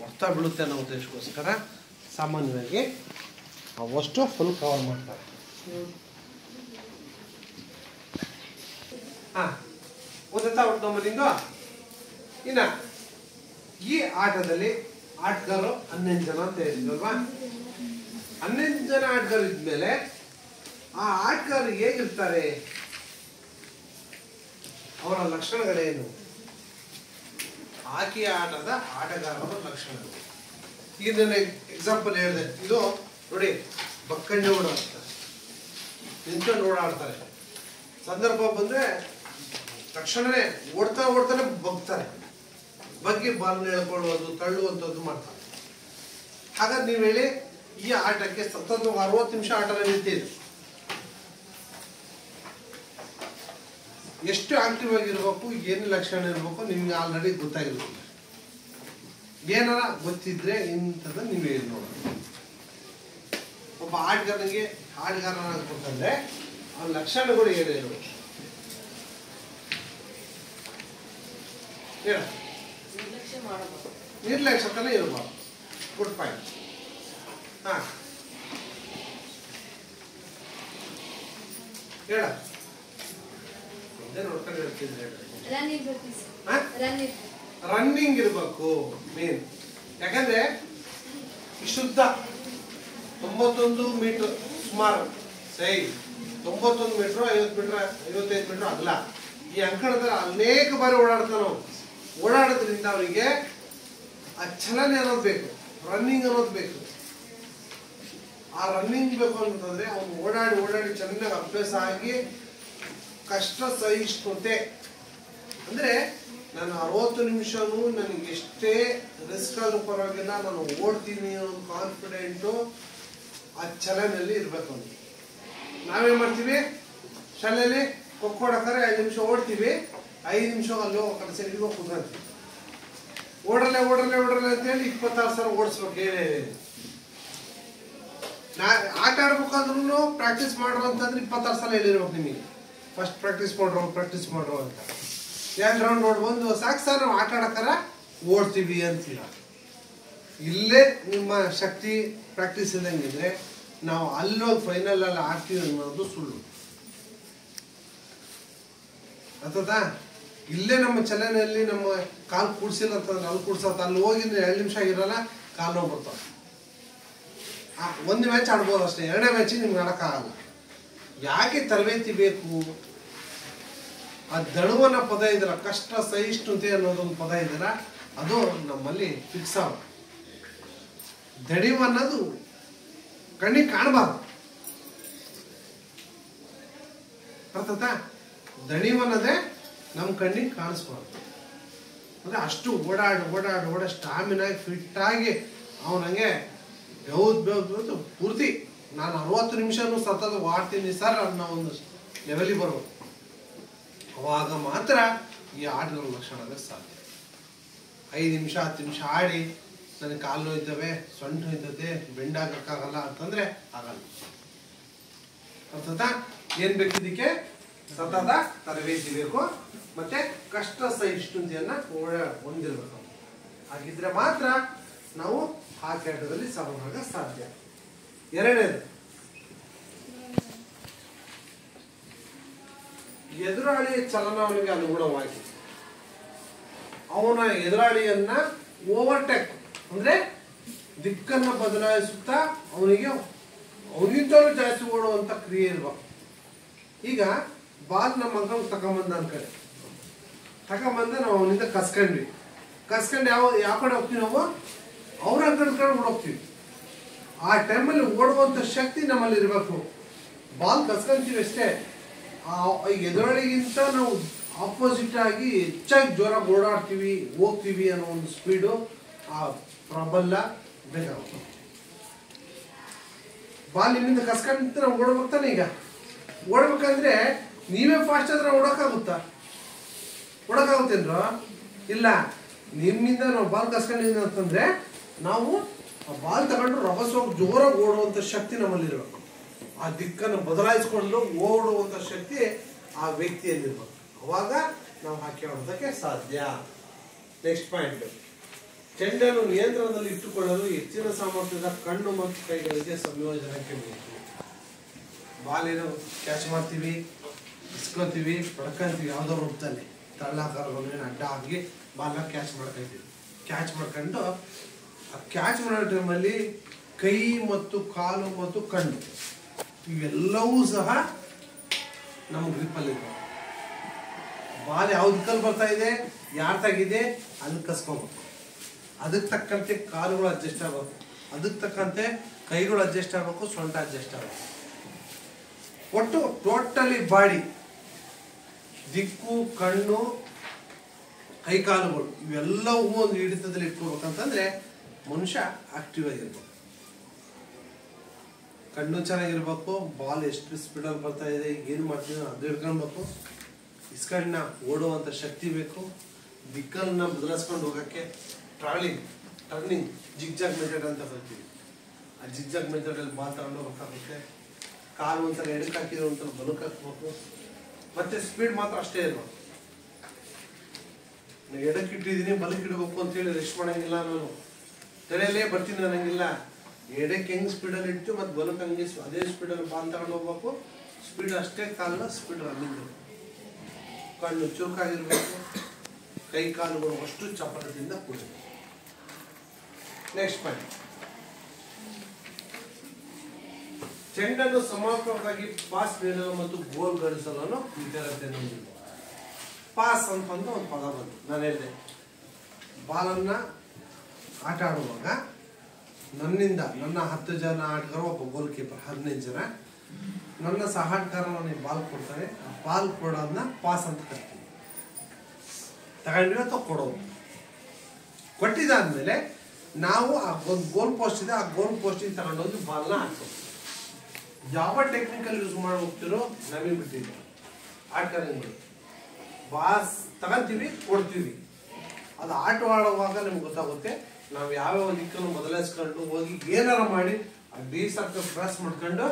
ಹೊಡ್ತಾ ಬೀಳುತ್ತೆ ಅನ್ನೋ ಉದ್ದೇಶಕ್ಕೋಸ್ಕರ ಸಾಮಾನ್ಯವಾಗಿ ಅವಷ್ಟು ಫುಲ್ ಕವರ್ ಮಾಡ್ತಾರೆ. ಓದುತ್ತಾ ಔಟ್ ನಂಬರಿಂಗು. ಇನ್ನು ಈ ಆಟದಲ್ಲಿ ಆಟಗಾರರು 11 ಜನ ಅಂತ ಹೇಳಿದ್ವಲ್ವಾ? 11 ಜನ ಆಟಗಾರರು ಇದ್ಮೇಲೆ ಆ ಆಟಗಾರರು ಹೇಗಿರ್ತಾರೆ, ಅವರ ಲಕ್ಷಣಗಳೇನು? ಹಾಕಿ ಆಟದ ಆಟಗಾರರ ಲಕ್ಷಣಗಳು. ಈಗ ನಾನು ಎಕ್ಸಾಂಪಲ್ ಹೇಳಿದೆ. ಇದು ನೋಡಿ, ಬಕ್ಕಂಡೆ ಓಡಾಡ್ತಾರೆ, ನಿಂತ್ಕೊಂಡು ಓಡಾಡ್ತಾರೆ. ಸಂದರ್ಭ ಬಂದರೆ ತಕ್ಷಣವೇ ಓಡ್ತಾನೆ ಬಗ್ತಾರೆ, ಬಗ್ಗೆ ಬಾಲ್ನ ಎಳ್ಕೊಳ್ಳೋದು, ತಳ್ಳುವಂಥದ್ದು ಮಾಡ್ತಾರೆ. ಹಾಗಾದ್ರೆ ನೀವು ಹೇಳಿ, ಈ ಆಟಕ್ಕೆ ಸತತ 60 ನಿಮಿಷ ಆಟ ನಡೀತಿದೆ. ಎಷ್ಟು ಆಕ್ಟಿವ್ ಆಗಿರ್ಬೇಕು, ಏನು ಲಕ್ಷಣ ಇರಬೇಕು ನಿಮ್ಗೆ ಆಲ್ರೆಡಿ ಗೊತ್ತಾಗಿರ್ಬೇಕು. ಏನಾರ ಗೊತ್ತಿದ್ರೆ ಇಂಥದ್ದು ನೀವು ಹೇಳಿ ನೋಡೋಣ. ಒಬ್ಬ ಆಟಗಾರನಾಗಬೇಕಂದ್ರೆ ಅವನ ಲಕ್ಷಣಗಳು ಏನೇನು ಹೇಳ. ನಿರ್ಲಕ್ಷ್ಯತನ ಇರಬಾರ್ದು. Good point. ಹೇಳ, ನೋಡ್ಕೊಂಡು ಹೇಳ್ತಿದ್ರೆ ರನ್ನಿಂಗ್ ಇರಬೇಕು ಮೇನ್. ಯಾಕಂದ್ರೆ ಶುದ್ಧ 91 ಮೀಟರ್ ಸುಮಾರು ಸೈ 91 ಮೀಟರ್ 50 ಮೀಟರ್ 55 ಮೀಟರ್ ಅಗಲ. ಈ ಅಂಕಣದಲ್ಲಿ ಅನೇಕ ಬಾರಿ ಓಡಾಡೋದ್ರಿಂದ ಅವರಿಗೆ ಆ ಚಲನೆ ಅನ್ನೋದು ಬೇಕು, ರನ್ನಿಂಗ್ ಅನ್ನೋದು ಬೇಕು. ಆ ರನ್ನಿಂಗ್ ಬೇಕು ಅಂತಂದ್ರೆ ಅವ್ನು ಓಡಾಡಿ ಚೆನ್ನಾಗಿ ಅಭ್ಯಾಸ ಆಗಿ ಕಷ್ಟ ಸಹಿಷ್ಣುತೆ ಅಂದ್ರೆ ನಾನು 60 ನಿಮಿಷನೂ ನನಗೆ ಎಷ್ಟೇ ರಿಸ್ಕ್ ಆದ್ರೂ ಪರವಾಗಿಲ್ಲ, ನಾನು ಓಡ್ತೀನಿ ಅನ್ನೋ ಕಾನ್ಫಿಡೆಂಟು ಆ ಚಲನೆಯಲ್ಲಿ ಇರ್ಬೇಕು ಅಂತ. ನಾವೇನ್ ಮಾಡ್ತೀವಿ, ಶಾಲೆಯಲ್ಲಿ ಕೊಕ್ಕೋಡಕ್ಕಾರೆ 5 ನಿಮಿಷ ಓಡ್ತೀವಿ, 5 ನಿಮಿಷ ಅಲ್ಲಿ ಹೋಗಿ ಸೈಡ್ಗೆ ಹೋಗಿ ಕೂತ್ಕೊಂತೀವಿ. ಓಡ್ರಲೆ ಅಂತೇಳಿ 26 ಸಲ ಓಡಿಸ್ಬೇಕು. ಹೇಳಿ ಆಟ ಆಡ್ಬೇಕಂದ್ರೂ ಪ್ರಾಕ್ಟೀಸ್ ಮಾಡ್ರು ಅಂತಂದ್ರೆ 26 ಸಲ ಹೇಳಿರ್ಬೇಕು ನಿಮಗೆ. ಫಸ್ಟ್ ಪ್ರಾಕ್ಟೀಸ್ ಮಾಡ್ರು ಅಂತ. 2 ರೌಂಡ್ ಓಡ್ಬಂದು ಸಾಕು ಸರ್ ನಾವು ಆಟ ಆಡಕ್ಕಾರ ಓಡ್ತೀವಿ ಅಂತೀರ. ಇಲ್ಲೇ ನಿಮ್ಮ ಶಕ್ತಿ ಪ್ರಾಕ್ಟೀಸ್ ಇದ್ದಂಗಿದ್ರೆ ನಾವು ಅಲ್ಲೋಗಿ ಫೈನಲ್ ಅಲ್ಲಿ ಆಡ್ತೀವಿ ಅನ್ನೋದು ಸುಳ್ಳು. ಅರ್ಥತಾ? ಇಲ್ಲೇ ನಮ್ಮ ಚಲನೆಯಲ್ಲಿ ನಮ್ಮ ಕಾಲು ಕೂಡ್ಸಿಲ್ಲ ಅಂತಂದ್ರೆ ಅಲ್ಲಿ ಕೂಡ್ಸತ್ತ, ಅಲ್ಲಿ ಹೋಗಿ 2 ನಿಮಿಷ ಆಗಿರಲ್ಲ, ಕಾಲು ನೋವು ಬರ್ತಾವೆ. ಒಂದು ಮ್ಯಾಚ್ ಆಡ್ಬೋದು ಅಷ್ಟೇ, ಎರಡನೇ ಮ್ಯಾಚಿಗೆ ನಿಮ್ಗೆ ಆಡೋಕ್ಕಾಗಲ್ಲ. ಯಾಕೆ ತರಬೇತಿ ಬೇಕು? ಆ ದಳುವನ ಪದ ಇದರ ಕಷ್ಟ ಸಹಿಷ್ಣುತೆ ಅನ್ನೋದೊಂದು ಪದ ಇದರ ಅದು ನಮ್ಮಲ್ಲಿ ಫಿಕ್ಸ್ ಆಗ. ದಣಿವು ಅನ್ನೋದು ಕಣ್ಣಿಗೆ ಕಾಣಬಾರ್ದು, ಅರ್ಥತಾ? ದಣಿವು ಅನ್ನೋದೇ ನಮ್ಮ ಕಣ್ಣಿಗೆ ಕಾಣಿಸ್ಬಾರ್ದು. ಅಂದರೆ ಅಷ್ಟು ಓಡಾಡಿ ಸ್ಟಾಮಿನಾ ಫಿಟ್ ಆಗಿ ಅವನಂಗೆ ಬೆವ್ದು ಪೂರ್ತಿ ನಾನು 60 ನಿಮಿಷನೂ ಸತತ ಆಡ್ತೀನಿ ಸರ್ ಅನ್ನೋ ಒಂದು ಲೆವೆಲಿಗೆ ಬರೋದು. ಅವಾಗ ಮಾತ್ರ ಈ ಆಟಗಳ ಲಕ್ಷಣ ಆಗಕ್ಕೆ ಸಾಧ್ಯ. 5 ನಿಮಿಷ 10 ನಿಮಿಷ ಆಡಿ ನನಗೆ ಕಾಲು ನೋಯ್ತವೆ, ಸೊಂಟ ನೋಯ್ತದೆ, ಬೆಂಡಾಗಕ್ಕಾಗಲ್ಲ ಅಂತಂದ್ರೆ ಆಗಲ್ಲ. ಅರ್ಥತಾ? ಏನ್ ಬೇಕಿದ್ದಕ್ಕೆ? ಸತತ ತರಬೇತಿ ಬೇಕು, ಮತ್ತೆ ಕಷ್ಟ ಸಹಿಷ್ಣುತೆಯನ್ನ ಹೊಂದಿರ್ಬೇಕು. ಹಾಗಿದ್ರೆ ಮಾತ್ರ ನಾವು ಆ ಆಟದಲ್ಲಿ ಸಫಲರಾಗ ಸಾಧ್ಯ. ಎರಡನೇದು, ಎದುರಾಳಿಯ ಚಲನವನಿಗೆ ಅನುಗುಣವಾಗಿ ಅವನ ಎದುರಾಳಿಯನ್ನ ಓವರ್ಟೇಕ್ ಅಂದ್ರೆ ದಿಕ್ಕನ್ನ ಬದಲಾಯಿಸುತ್ತಾ ಅವನಿಗಿಂತಲೂ ಜಾಸ್ತಿ ಓಡುವಂತ ಕ್ರಿಯೆ ಇರ್ಬೇಕು. ಈಗ ಬಾಲ್ ನಮ್ಮ ಅಂಕಲ್ ತಗೊಂಬಂದ ಅನ್ಕಡೆ ತಗೊಂಬಂದ ನಾವು ಅವನಿಂದ ಕಸ್ಕೊಂಡು ಯಾವ ಕಡೆ ಹೋಗ್ತೀವಿ? ನಾವು ಅವ್ರ ಅಂಕಲ್ ಕಡೆ ಓಡೋಗ್ತೀವಿ. ಆ ಟೈಮಲ್ಲಿ ಓಡುವಂತ ಶಕ್ತಿ ನಮ್ಮಲ್ಲಿ ಇರಬೇಕು. ಬಾಲ್ ಕಸ್ಕೊಂತೀವಿ ಅಷ್ಟೇ, ಎದುರಾಳಿಗಿಂತ ನಾವು ಆಪೋಸಿಟ್ ಆಗಿ ಹೆಚ್ಚಾಗಿ ಜೋರಾಗಿ ಓಡಾಡ್ತೀವಿ, ಹೋಗ್ತೀವಿ ಅನ್ನೋ ಒಂದು ಸ್ಪೀಡು ಆ ಪ್ರಬಲ ಬೇಕಾಗುತ್ತೆ. ಬಾಲ್ ನಿಮ್ಮಿಂದ ಕಸ್ಕೊಂತ ನಾವು ಓಡಬೇಕಾನೆ. ಈಗ ಓಡ್ಬೇಕಂದ್ರೆ ನೀವೇ ಫಾಸ್ಟ್ ಆದ್ರೆ ಓಡೋಕ್ಕಾಗುತ್ತಾ? ಓಡೋಕ್ಕಾಗುತ್ತೇನ್ರ? ಇಲ್ಲ. ನಿಮ್ಮಿಂದ ನಾವು ಬಾಲ್ ಕಸ್ಕೊಂಡಿದ್ದೀವಿ ಅಂತಂದ್ರೆ ನಾವು ಆ ಬಾಲ್ ತಗೊಂಡು ರಭಸೋಗಿ ಜೋರಾಗಿ ಓಡುವಂತ ಶಕ್ತಿ ನಮ್ಮಲ್ಲಿರ್ಬೇಕು. ಆ ದಿಕ್ಕನ್ನು ಬದಲಾಯಿಸ್ಕೊಂಡು ಓಡುವಂತ ಶಕ್ತಿ ಆ ವ್ಯಕ್ತಿಯಲ್ಲಿರ್ಬೇಕು. ಅವಾಗ ನಾವು ಹಾಕಿ ಆಡೋದಕ್ಕೆ ಸಾಧ್ಯ. ನೆಕ್ಸ್ಟ್ ಪಾಯಿಂಟ್, ಚೆಂಡನ್ನು ನಿಯಂತ್ರಣದಲ್ಲಿ ಇಟ್ಟುಕೊಳ್ಳಲು ಹೆಚ್ಚಿನ ಸಾಮರ್ಥ್ಯದ ಕಣ್ಣು ಮತ್ತು ಕೈಗಳಿಗೆ ಸಂಯೋಜನೆಗೆ ಬೇಕು. ಬಾಲ್ ಏನೋ ಕ್ಯಾಚ್ ಮಾಡ್ತೀವಿ, ಇಸ್ಕೊತೀವಿ, ಪಡ್ಕೊಂತೀವಿ, ಯಾವುದೋ ರೂಪದಲ್ಲಿ ತಳ್ಳಾಕಾರಗಳನ್ನು ಅಡ್ಡ ಆಗಿ ಬಾಲ್ನ ಕ್ಯಾಚ್ ಮಾಡ್ಕೊತೀವಿ. ಕ್ಯಾಚ್ ಮಾಡ್ಕೊಂಡು ಆ ಕ್ಯಾಚ್ ಮಾಡೋ ಟೈಮಲ್ಲಿ ಕೈ ಮತ್ತು ಕಾಲು ಮತ್ತು ಕಣ್ಣು ಇವೆಲ್ಲವೂ ಸಹ ನಮ್ಮ ಗ್ರಿಪ್ಪಲ್ಲಿ ಇರ್ತವೆ. ಬಾಲ್ ಯಾವ ದಿಕ್ಕಲ್ಲಿ ಬರ್ತಾ ಇದೆ, ಯಾರು ತಾಗಿದೆ ಅಲ್ಲಿ ಕಸ್ಕೋಬೇಕು. ಅದಕ್ಕೆ ತಕ್ಕಂತೆ ಕಾಲುಗಳು ಅಡ್ಜಸ್ಟ್ ಆಗಬೇಕು, ಅದಕ್ಕೆ ತಕ್ಕಂತೆ ಕೈಗಳು ಅಡ್ಜಸ್ಟ್ ಆಗಬೇಕು, ಸೊಂಟ ಅಡ್ಜಸ್ಟ್ ಆಗಬೇಕು. ಒಟ್ಟು ಟೋಟಲಿ ಬಾಡಿ, ದಿಕ್ಕು, ಕಣ್ಣು, ಕೈಕಾಲುಗಳು ಇವೆಲ್ಲವೂ ಒಂದು ಹಿಡಿತದಲ್ಲಿ ಇಟ್ಕೋಬೇಕಂತಂದ್ರೆ ಮನುಷ್ಯ ಆಕ್ಟಿವ್ ಆಗಿರ್ಬೇಕು. ಕಣ್ಣು ಚೆನ್ನಾಗಿರ್ಬೇಕು, ಬಾಲ್ ಎಷ್ಟು ಸ್ಪೀಡಲ್ಲಿ ಬರ್ತಾ ಇದೆ, ಏನು ಮಾಡ್ತೀವಿ ಅದು ಹಿಡ್ಕೊಳ್ಬೇಕು. ಇಸ್ಕಂಡನ್ನ ಓಡುವಂಥ ಶಕ್ತಿ ಬೇಕು. ದಿಕ್ಕನ್ನ ಬದಲಾಯಿಸ್ಕೊಂಡು ಹೋಗೋಕ್ಕೆ ಟರ್ನಿಂಗ್ ಜಿಗ್ಜಾಗ್ ಮೆಥಡ್ ಅಂತ ಕರಿತೀವಿ. ಆ ಜಿಗ್ಜಾಗ್ ಮೆಥಡಲ್ಲಿ ಬಾಲ್ ತಗೊಂಡು ಹೋಗ್ಬೇಕಾಗುತ್ತೆ. ಕಾಲು ಒಂಥರ ಎಡಕ್ಕೆ ಹಾಕಿರೋ ಒಂಥರ ಬಲಕ್ಕೆ ಹಾಕ್ಬೇಕು. ಮತ್ತೆ ಸ್ಪೀಡ್ ಮಾತ್ರ ಅಷ್ಟೇ ಇರಬೇಕು. ನಾನು ಎಡಕ್ಕೆ ಇಟ್ಟಿದ್ದೀನಿ ಬಲಕ್ಕೆ ಇಡಬೇಕು ಅಂತೇಳಿ ರೆಸ್ಟ್ ಮಾಡೋಂಗಿಲ್ಲ. ನಾನು ತಲೆಯಲ್ಲೇ ಬರ್ತೀನಿ ಅನ್ನಂಗಿಲ್ಲ. ಎಡಕ್ಕೆ ಹೆಂಗೆ ಸ್ಪೀಡಲ್ಲಿ ಇಟ್ಟು ಮತ್ತು ಬಲಕ್ಕೆ ಹಂಗೆ ಅದೇ ಸ್ಪೀಡಲ್ಲಿ ಬಾಲ್ ತಗೊಂಡು ಹೋಗ್ಬೇಕು. ಸ್ಪೀಡ್ ಅಷ್ಟೇ, ಕಾಲ ಸ್ಪೀಡ್ ರನ್ನಿಂಗ್. ಕಣ್ಣು ಚುರುಕಾಗಿರ್ಬೇಕು, ಕೈ ಕಾಲುಗಳು ಅಷ್ಟು ಚಪಲದಿಂದ ಕೂಡಬೇಕು. ನೆಕ್ಸ್ಟ್ ಪಾಯಿಂಟ್, ಚೆಂಡನ್ನು ಸಮರ್ಪಕವಾಗಿ ಪಾಸ್ ನೀಡಲು ಮತ್ತು ಗೋಲ್ ಗಳಿಸಲು ವಿದ್ಯಾರ್ಥಿಯನ್ನು ಹೊಂದಿದೆ. ಪಾಸ್ ಅಂತಂದು ಒಂದು ಪದ ಬಂತು. ನಾನು ಹೇಳಿದೆ, ಬಾಲನ್ನ ಆಟ ಆಡುವಾಗ ನನ್ನಿಂದ ನನ್ನ 10 ಜನ ಆಟಗಾರ, ಒಬ್ಬ ಗೋಲ್ ಕೀಪರ್ 15 ಜನ, ನನ್ನ ಸಹಾಟಗಾರ ನನಗೆ ಬಾಲ್ ಕೊಡ್ತಾನೆ. ಆ ಬಾಲ್ ಕೊಡೋದನ್ನ ಪಾಸ್ ಅಂತ ಕರಿತೀವಿ. ತಗೊಂಡ್ವಿ ಅಥವಾ ಕೊಡೋದು. ಕೊಟ್ಟಿದ್ದಾದ್ಮೇಲೆ ನಾವು ಆ ಒಂದು ಗೋಲ್ ಪೋಸ್ಟ್ ಇದೆ, ಆ ಗೋಲ್ ಪೋಸ್ಟಿಗೆ ತಗೊಂಡೋಗಿ ಬಾಲ್ನ ಹಾಕ್ತೀವಿ. ಯಾವ ಟೆಕ್ನಿಕಲ್ ಯೂಸ್ ಮಾಡಿ ಹೋಗ್ತಿರೋ ನಮಗೆ ಬಿಟ್ಟಿದ್ದೀವಿ. ಆಟಗಾರಗಳು ಬಾಸ್ ತಗೊಂತೀವಿ, ಕೊಡ್ತೀವಿ. ಅದು ಆಟ ಆಡುವಾಗ ನಿಮ್ಗೆ ಗೊತ್ತಾಗುತ್ತೆ ನಾವು ಯಾವ್ಯಾವ ದಿಕ್ಕನ್ನು ಬದಲಾಯಿಸ್ಕೊಂಡು ಹೋಗಿ ಏನಾರ ಮಾಡಿ ಆ ಡಿ ಸರ್ಕಲ್ ಕ್ರಾಸ್ ಮಾಡ್ಕೊಂಡು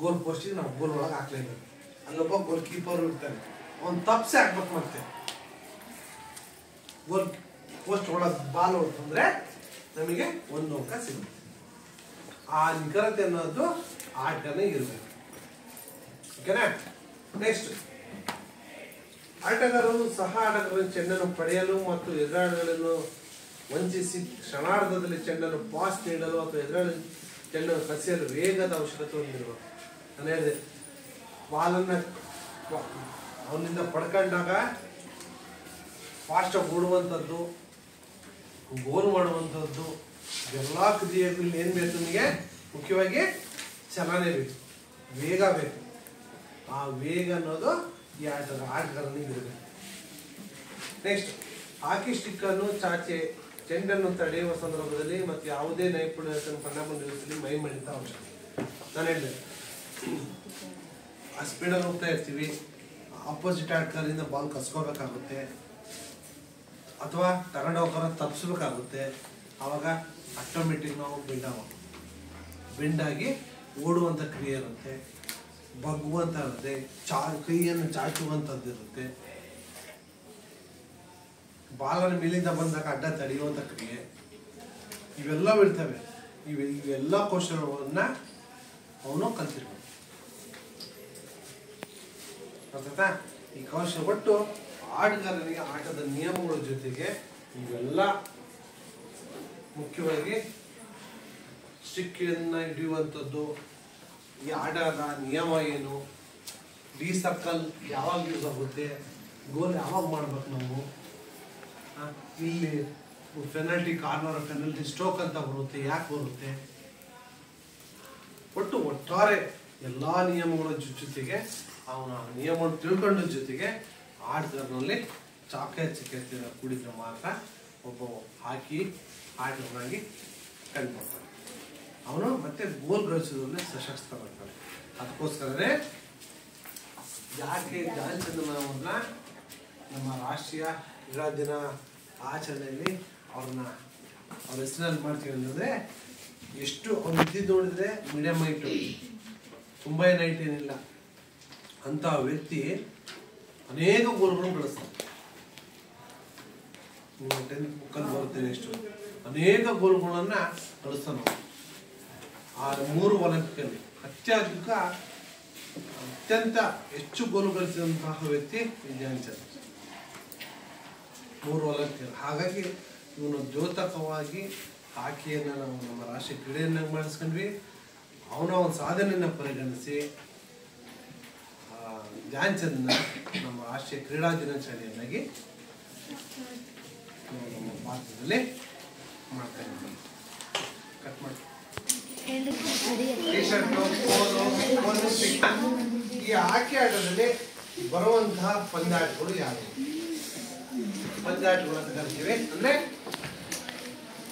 ಗೋಲ್ ಪೋಸ್ಟಿಗೆ ನಾವು ಗೋಲ್ ಒಳಗೆ ಹಾಕ್ಲೇಬೇಕು. ಅಲ್ಲೊಬ್ಬ ಗೋಲ್ ಕೀಪರ್ ಇರ್ತಾನೆ, ಅವ್ನು ತಪ್ಸೆ ಹಾಕ್ಬೇಕು. ಮತ್ತೆ ಗೋಲ್ ಪೋಸ್ಟ್ ಒಳಗೆ ಬಾಲ್ ಹೊಡ್ತಂದ್ರೆ ನಮಗೆ 1 ಅಂಕ ಸಿಗುತ್ತೆ. ಆ ನಿಖರತೆ ಅನ್ನೋದು ಆಟನೇ ಇರಬೇಕು. ಓಕೆನಾ? ನೆಕ್ಸ್ಟ್, ಆಟಗಾರರು ಸಹ ಆಟಗಾರರು ಚೆಂಡನ್ನು ಪಡೆಯಲು ಮತ್ತು ಎದುರಾಳಿಗಳನ್ನು ವಂಚಿಸಿ ಕ್ಷಣಾರ್ಧದಲ್ಲಿ ಚೆಂಡನ್ನು ಪಾಸ್ ನೀಡಲು ಅಥವಾ ಎದುರಾಳಿ ಚೆಂಡನ್ನು ಕಸಿಯಲು ವೇಗದ ಅವಶ್ಯಕತೆ ಹೊಂದಿರುವ. ನಾನು ಹೇಳಿದೆ ಬಾಲನ್ನು ಅವನಿಂದ ಪಡ್ಕೊಂಡಾಗ ಫಾಸ್ಟಾಗಿ ಓಡುವಂಥದ್ದು, ಗೋಲ್ ಮಾಡುವಂಥದ್ದು, ಎಲ್ಲ ಕ್ರಿಯೆಗೂ ಇಲ್ಲಿ ಏನು ಬೇಕು ನಿಮಗೆ? ಮುಖ್ಯವಾಗಿ ಚಲನೆ ಬೇಕು, ವೇಗ ಬೇಕು. ಆ ವೇಗ ಅನ್ನೋದು ಈ ಆಟಗಾರನಿಗೆ ಇರಬೇಕು. ನೆಕ್ಸ್ಟ್, ಹಾಕಿ ಸ್ಟಿಕ್ ಅನ್ನು ಚಾಚೆ ಚೆಂಡನ್ನು ತಡೆಯುವ ಸಂದರ್ಭದಲ್ಲಿ ಮತ್ತು ಯಾವುದೇ ನೈಪುಣ್ಯತೆಯನ್ನು ಪರಿಣಾಮ ಬೀರಿಸಲಿ ಮೈ ಮಣಿತ ಅವಶ್ಯಕ. ನಾನು ಹೇಳಿದೆ ಆ ಸ್ಪೀಡಲ್ಲಿ ಹೋಗ್ತಾ ಇರ್ತೀವಿ, ಆಪೋಸಿಟ್ ಆಟಗಾರರಿಂದ ಬಾಲ್ ಕಸ್ಕೋಬೇಕಾಗುತ್ತೆ ಅಥವಾ ತಗೊಂಡೋಗೋರ ತಪ್ಪಿಸ್ಬೇಕಾಗುತ್ತೆ. ಆವಾಗ ಆಟೋಮೆಟಿಕ್ ನಾವು ಬೆಂಡಾಗಿ ಓಡುವಂಥ ಕ್ರಿಯೆ ಇರುತ್ತೆ, ಬಗ್ಗುವಂಥ ಇರುತ್ತೆ, ಕೈಯನ್ನು ಚಾಚುವಂಥದ್ದು ಇರುತ್ತೆ, ಬಾಲನ ಮೇಲಿಂದ ಬಂದಾಗ ಅಡ್ಡ ತಡೆಯುವಂಥ ಕ್ರಿಯೆ, ಇವೆಲ್ಲವೂ ಇರ್ತವೆ. ಇವೆಲ್ಲ ಕೌಶಲ್ಯವನ್ನ ಅವನು ಕಲ್ತಿರ್ಬೇಕು. ಅರ್ಥಾಯ್ತಾ? ಈ ಕೌಶಲ್ಯ ಒಟ್ಟು ಆಟಗಾರನಿಗೆ ಆಟದ ನಿಯಮಗಳ ಜೊತೆಗೆ ಇವೆಲ್ಲ ಮುಖ್ಯವಾಗಿ ಸ್ಟಿಕ್ಕನ್ನು ಹಿಡಿಯುವಂಥದ್ದು, ಈ ಆಟದ ನಿಯಮ ಏನು, ಡಿ ಸರ್ಕಲ್ ಯಾವಾಗ ಯೂಸ್ ಆಗುತ್ತೆ, ಗೋಲ್ ಯಾವಾಗ ಮಾಡ್ಬೇಕು ನಾವು, ಇಲ್ಲಿ ಪೆನಲ್ಟಿ ಕಾರ್ನರ್, ಪೆನಲ್ಟಿ ಸ್ಟ್ರೋಕ್ ಅಂತ ಬರುತ್ತೆ, ಯಾಕೆ ಬರುತ್ತೆ, ಒಟ್ಟಾರೆ ಎಲ್ಲ ನಿಯಮಗಳ ಜೊತೆಗೆ ಅವನ ನಿಯಮವನ್ನು ತಿಳ್ಕೊಂಡ ಜೊತೆಗೆ ಆಟಗಾರನಲ್ಲಿ ಚಾಕಚಕ್ಯ ಕೂಡಿದ್ರೆ ಮಾತ್ರ ಒಬ್ಬ ಹಾಕಿ ಆಟಗಾರನಾಗಿ ಕಂಡುಬರ್ತಾನೆ. ಅವನು ಮತ್ತೆ ಗೋಲ್ ಗಳಿಸೋದ್ರಲ್ಲಿ ಸಶಕ್ತನಾಗ್ತಾನೆ. ಅದಕ್ಕೋಸ್ಕರನೇ ಯಾಕೆ ಧ್ಯಾನಚಂದ್ರನ್ ಅವ್ರನ್ನ ನಮ್ಮ ರಾಷ್ಟ್ರೀಯ ಕ್ರೀಡಾ ದಿನ ಆಚರಣೆಯಲ್ಲಿ ಅವ್ರ ಹೆಸರಲ್ಲಿ ಮಾಡ್ತೀವಿ ಅಂದರೆ, ಎಷ್ಟು ಅವ್ರು ಇದ್ದಿದ್ದು ನೋಡಿದ್ರೆ ಮೀಡಿಯಂ ಹೈಟು, ತುಂಬ ಹೈಟ್ ಏನಿಲ್ಲ ಅಂತ ವ್ಯಕ್ತಿ ಅನೇಕ ಗೋಲ್ಗಳನ್ನು ಗಳಿಸ್ತಾರೆ. 10th ಬುಕ್ಕಲ್ಲಿ ಬರುತ್ತೆ, ಎಷ್ಟು ಅನೇಕ ಗೋಲ್ಗಳನ್ನ ಗಳಿಸ್ತಾನೆ. ಆ 3 ಒಲಿಂಪಿಕಲ್ಲಿ ಅತ್ಯಂತ ಹೆಚ್ಚು ಗೋಲು ಗಳಿಸಿದಂತಹ ವ್ಯಕ್ತಿ ಧ್ಯಾನಚಂದ್, 3 ಒಲಿಂಪಿಕ್. ಹಾಗಾಗಿ ಇವನು ದ್ಯೋತಕವಾಗಿ ಹಾಕಿಯನ್ನು ನಾವು ನಮ್ಮ ರಾಷ್ಟ್ರೀಯ ಕ್ರೀಡೆಯನ್ನಾಗಿ ಮಾಡಿಸ್ಕೊಂಡ್ವಿ. ಅವನ ಒಂದು ಸಾಧನೆಯನ್ನು ಪರಿಗಣಿಸಿ ಧ್ಯಾನಚಂದ್ನ ನಮ್ಮ ರಾಷ್ಟ್ರೀಯ ಕ್ರೀಡಾ ದಿನಾಚರಣೆಯನ್ನಾಗಿ ನಮ್ಮ ಭಾರತದಲ್ಲಿ ಮಾಡ್ತಾ ಇದ್ದೀವಿ. ಕಟ್ ಮಾಡಿ ಈ ಹಾಕಿ ಆಟದಲ್ಲಿ ಬರುವಂತಹ ಪಂದ್ಯಾಟಗಳು ಯಾವುವು? ಪಂದ್ಯಾಟಗಳು ಅಂತ ಕರಿತೀವಿ. ಅಂದರೆ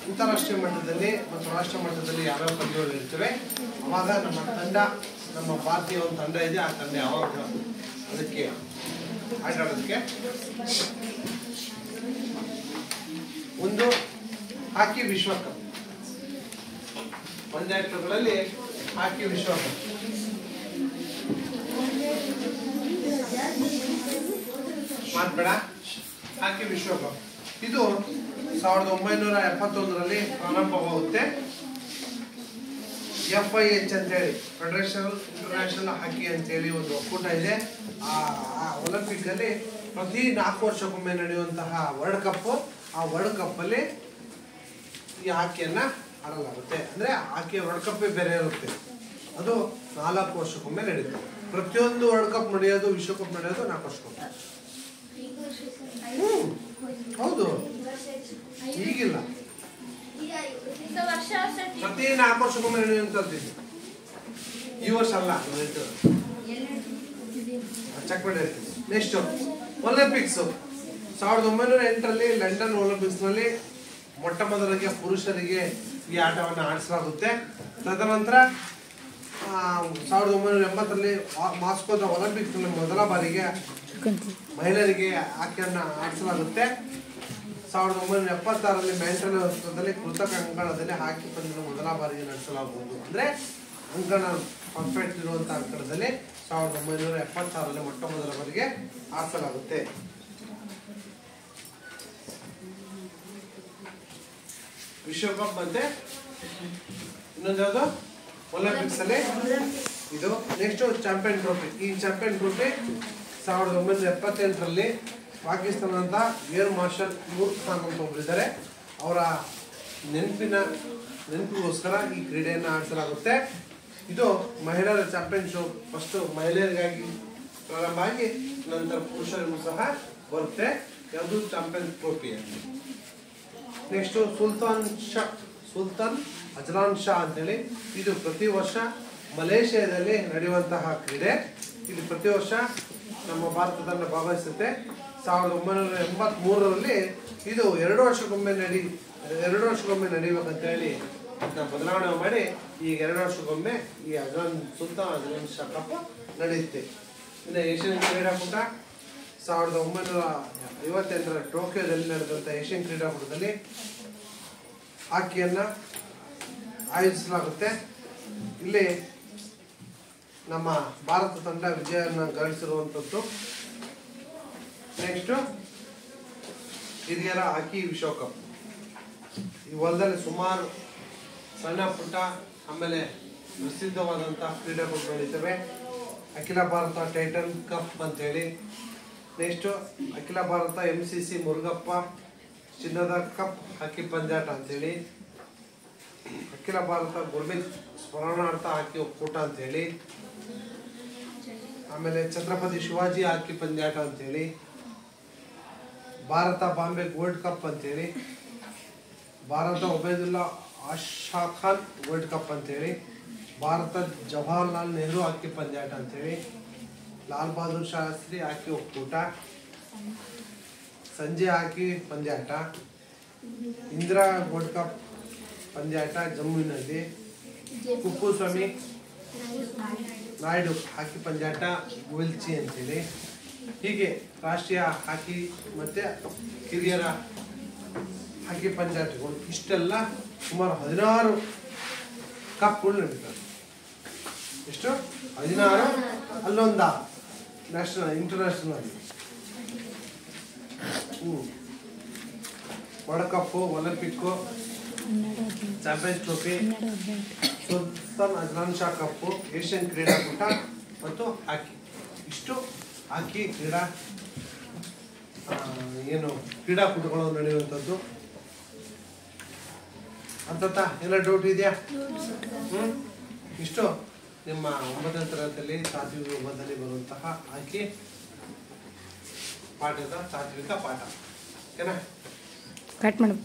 ಅಂತಾರಾಷ್ಟ್ರೀಯ ಮಟ್ಟದಲ್ಲಿ ಮತ್ತು ರಾಷ್ಟ್ರ ಮಟ್ಟದಲ್ಲಿ ಯಾವ್ಯಾವ ಪಂದ್ಯಗಳು ಇರ್ತವೆ, ಅವಾಗ ನಮ್ಮ ತಂಡ, ನಮ್ಮ ಭಾರತೀಯ ಒಂದು ತಂಡ ಇದೆ, ಆ ತಂಡ ಯಾವಾಗ ಅದಕ್ಕೆ ಆಟ ಆಡೋದಕ್ಕೆ ಒಂದು ಹಾಕಿ ವಿಶ್ವಕಪ್ ಪಂದ್ಯಾಟಗಳಲ್ಲಿ ಹಾಕಿ ವಿಶ್ವಕಪ್ ಮಾತ್ಬೇಡ. ಹಾಕಿ ವಿಶ್ವಕಪ್ ಇದು 1971ರಲ್ಲಿ ಪ್ರಾರಂಭವಾಗುತ್ತೆ. FIH ಅಂತೇಳಿ ಫೆಡರೇಷನಲ್ ಇಂಟರ್ನ್ಯಾಷನಲ್ ಹಾಕಿ ಅಂತೇಳಿ ಒಂದು ಒಕ್ಕೂಟ ಇದೆ. ಆ ಒಲಿಂಪಿಕ್ ಅಲ್ಲಿ ಪ್ರತಿ 4 ವರ್ಷಕ್ಕೊಮ್ಮೆ ನಡೆಯುವಂತಹ ವರ್ಲ್ಡ್ ಕಪ್, ಆ ವರ್ಲ್ಡ್ ಕಪ್ ಅಲ್ಲಿ ಈ ಹಾಕಿಯನ್ನ ಆಡಲಾಗುತ್ತೆ. ಅಂದ್ರೆ ಹಾಕಿ ವರ್ಲ್ಡ್ ಕಪ್ ಬೇರೆ ಇರುತ್ತೆ, ಅದು 4 ವರ್ಷಕ್ಕೊಮ್ಮೆ ನಡೆಯುತ್ತೆ. ಪ್ರತಿಯೊಂದು ವರ್ಲ್ಡ್ ಕಪ್ ನಡೆಯೋದು, ವಿಶ್ವಕಪ್ ನಡೆಯೋದು 4 ವರ್ಷಕ್ಕೊಮ್ಮೆ. ಹೌದು, ಈಗಿಲ್ಲ, ಪ್ರತಿ 4 ವರ್ಷಕ್ಕೊಮ್ಮೆ ನಡೆಯುವಂಥದ್ದು. ಈ ವರ್ಷ ಅಲ್ಲ, ಚೆಕ್ ಮಾಡಿ ಹೇಳ್ತೀನಿ. ನೆಕ್ಸ್ಟ್ ಒಲಿಂಪಿಕ್ಸ್ 1908ರಲ್ಲಿ ಲಂಡನ್ ಒಲಿಂಪಿಕ್ಸ್ ನಲ್ಲಿ ಮೊಟ್ಟ ಮೊದಲಿಗೆ ಪುರುಷರಿಗೆ ಈ ಆಟವನ್ನು ಆಡಿಸಲಾಗುತ್ತೆ. ತದನಂತರ 1980ರಲ್ಲಿ ಮಾಸ್ಕೋದ ಒಲಿಂಪಿಕ್ಸ್ ನಲ್ಲಿ ಮೊದಲ ಬಾರಿಗೆ ಮಹಿಳೆಯರಿಗೆ ಹಾಕಿಯನ್ನು ಆಡಿಸಲಾಗುತ್ತೆ. 1976ರಲ್ಲಿ ಮ್ಯಾಂಚೆಸ್ಟರ್ನಲ್ಲಿ ಕೃತಕ ಅಂಕಣದಲ್ಲಿ ಹಾಕಿ ಪಂದ್ಯವನ್ನು ಮೊದಲ ಬಾರಿಗೆ ನಡೆಸಲಾಗುವುದು. ಅಂದರೆ ಅಂಕಣ ಪರ್ಫೆಕ್ಟ್ ಇರುವಂತಹ ಅಂಕಣದಲ್ಲಿ 1976ರಲ್ಲಿ ಮೊಟ್ಟ ಮೊದಲ ಬಾರಿಗೆ ಆಡಿಸಲಾಗುತ್ತೆ. ವಿಶ್ವಕಪ್ ಮತ್ತೆ ಇನ್ನೊಂದು ಯಾವುದು ಒಲಿಂಪಿಕ್ಸ್ ಅಲ್ಲಿ ಇದು. Next champion trophy. ಈ ಚಾಂಪಿಯನ್ ಟ್ರೋಫಿ 1978ರಲ್ಲಿ ಪಾಕಿಸ್ತಾನದ ಏರ್ ಮಾರ್ಷಲ್ ನೂರ್ ಖಾನ್ ಅಂತ ಒಬ್ಬರಿದ್ದಾರೆ, ಅವರ ನೆನಪಿಗೋಸ್ಕರ ಈ ಕ್ರೀಡೆಯನ್ನು ಆಡಿಸಲಾಗುತ್ತೆ. ಇದು ಮಹಿಳೆಯರ ಚಾಂಪಿಯನ್ಶಿಪ್ ಫಸ್ಟ್ ಮಹಿಳೆಯರಿಗಾಗಿ ಪ್ರಾರಂಭ ಆಗಿ ನಂತರ ಪುರುಷರಿಗೂ ಸಹ ಬರುತ್ತೆ. ಯಾವುದು champion trophy. Next Sultan Ajlan Shah ಅಂತೇಳಿ, ಇದು ಪ್ರತಿ ವರ್ಷ ಮಲೇಷ್ಯಾದಲ್ಲಿ ನಡೆಯುವಂತಹ ಕ್ರೀಡೆ. ಇದು ಪ್ರತಿ ವರ್ಷ ನಮ್ಮ ಭಾರತ ತಂಡ ಭಾಗವಹಿಸುತ್ತೆ. 1983ರಲ್ಲಿ ಇದು 2 ವರ್ಷಕ್ಕೊಮ್ಮೆ ನಡೀಬೇಕಂತ ಹೇಳಿ ಬದಲಾವಣೆ ಮಾಡಿ ಈಗ 2 ವರ್ಷಕ್ಕೊಮ್ಮೆ ಈ ಸುಲ್ತಾನ್ ಅಜ್ಲಾನ್ ಶಾ ಕಪ್ ನಡೆಯುತ್ತೆ. ಇನ್ನು ಏಷ್ಯನ್ ಕ್ರೀಡಾಕೂಟ 1958ರ ಟೋಕಿಯೋದಲ್ಲಿ ನಡೆದಂಥ ಏಷ್ಯನ್ ಕ್ರೀಡಾಕೂಟದಲ್ಲಿ ಹಾಕಿಯನ್ನು ಆಯೋಜಿಸಲಾಗುತ್ತೆ. ಇಲ್ಲಿ ನಮ್ಮ ಭಾರತ ತಂಡ ವಿಜಯವನ್ನು ಗಳಿಸಿರುವಂಥದ್ದು. ನೆಕ್ಸ್ಟು ಹಿರಿಯರ ಹಾಕಿ ವಿಶ್ವಕಪ್. ಈ ಹೊಲದಲ್ಲಿ ಸುಮಾರು ಸಣ್ಣ ಪುಟ್ಟ ಆಮೇಲೆ ಪ್ರಸಿದ್ಧವಾದಂಥ ಕ್ರೀಡಾಕೂಟಗಳು ನಡೀತವೆ. ಅಖಿಲ ಭಾರತ ಟೈಟನ್ ಕಪ್ ಅಂತೇಳಿ, ನೆಕ್ಸ್ಟು ಅಖಿಲ ಭಾರತ MCC ಮುರುಗಪ್ಪ ಚಿನ್ನದ ಕಪ್ ಹಾಕಿ ಪಂದ್ಯಾಟ ಅಂತೇಳಿ, ಅಖಿಲ ಭಾರತ ಗುರ್ಮಿತ್ ಸ್ಮರಣಾರ್ಥ ಹಾಕಿ ಒಕ್ಕೂಟ ಅಂತೇಳಿ, ಆಮೇಲೆ ಛತ್ರಪತಿ ಶಿವಾಜಿ ಹಾಕಿ ಪಂದ್ಯಾಟ ಅಂತೇಳಿ, ಭಾರತ ಬಾಂಬೆ ಗೋಲ್ಡ್ ಕಪ್ ಅಂತೇಳಿ, ಭಾರತ ಉಬೈದುಲ್ಲಾ ಆಶಾ ಖಾನ್ ವರ್ಲ್ಡ್ ಕಪ್ ಅಂತೇಳಿ, ಭಾರತ ಜವಾಹರ್ಲಾಲ್ ನೆಹರು ಹಾಕಿ ಪಂದ್ಯಾಟ ಅಂತೇಳಿ, ಲಾಲ್ ಬಹದ್ದೂರ್ ಶಾಸ್ತ್ರಿ ಹಾಕಿ ಒಕ್ಕೂಟ, ಸಂಜೆ ಹಾಕಿ ಪಂದ್ಯಾಟ, ಇಂದಿರಾ ವರ್ಲ್ಡ್ ಕಪ್ ಪಂದ್ಯಾಟ ಜಮ್ಮುವಿನಲ್ಲಿ, ಕುಪ್ಪುಸ್ವಾಮಿ ನಾಯ್ಡು ಹಾಕಿ ಪಂದ್ಯಾಟ ವೆಲ್ಚಿ ಅಂತೇಳಿ, ಹೀಗೆ ರಾಷ್ಟ್ರೀಯ ಹಾಕಿ ಮತ್ತು ಹಿರಿಯರ ಹಾಕಿ ಪಂದ್ಯಾಟಗಳು ಇಷ್ಟೆಲ್ಲ ಸುಮಾರು 16 ಕಪ್ಗಳು ನಡೀತವೆ. ಎಷ್ಟು 16 ಅಲ್ಲೊಂದ national international world cup, ಒಲಿಂಪಿಕ್ಕು, champions trophy, Sultan Ajlan Shah ಕಪ್ಪು, ಏಷ್ಯನ್ ಕ್ರೀಡಾಕೂಟ ಮತ್ತು ಹಾಕಿ. ಇಷ್ಟು ಹಾಕಿ ಕ್ರೀಡಾಕೂಟಗಳು ನಡೆಯುವಂಥದ್ದು. ಅಂತ ಎಲ್ಲ ಡೌಟ್ ಇದೆಯಾ? ಇಷ್ಟು ನಿಮ್ಮ 9ನೇ ತರಗತಿಯಲ್ಲಿ ತಾತ್ವಿಕ ರೂಪದಲ್ಲಿ ಬರುವಂತಹ ಹಾಕಿ ಪಾಠದ ತಾತ್ವಿಕ ಪಾಠ. ಓಕೆನಾ? ಕಟ್ ಮಾಡು.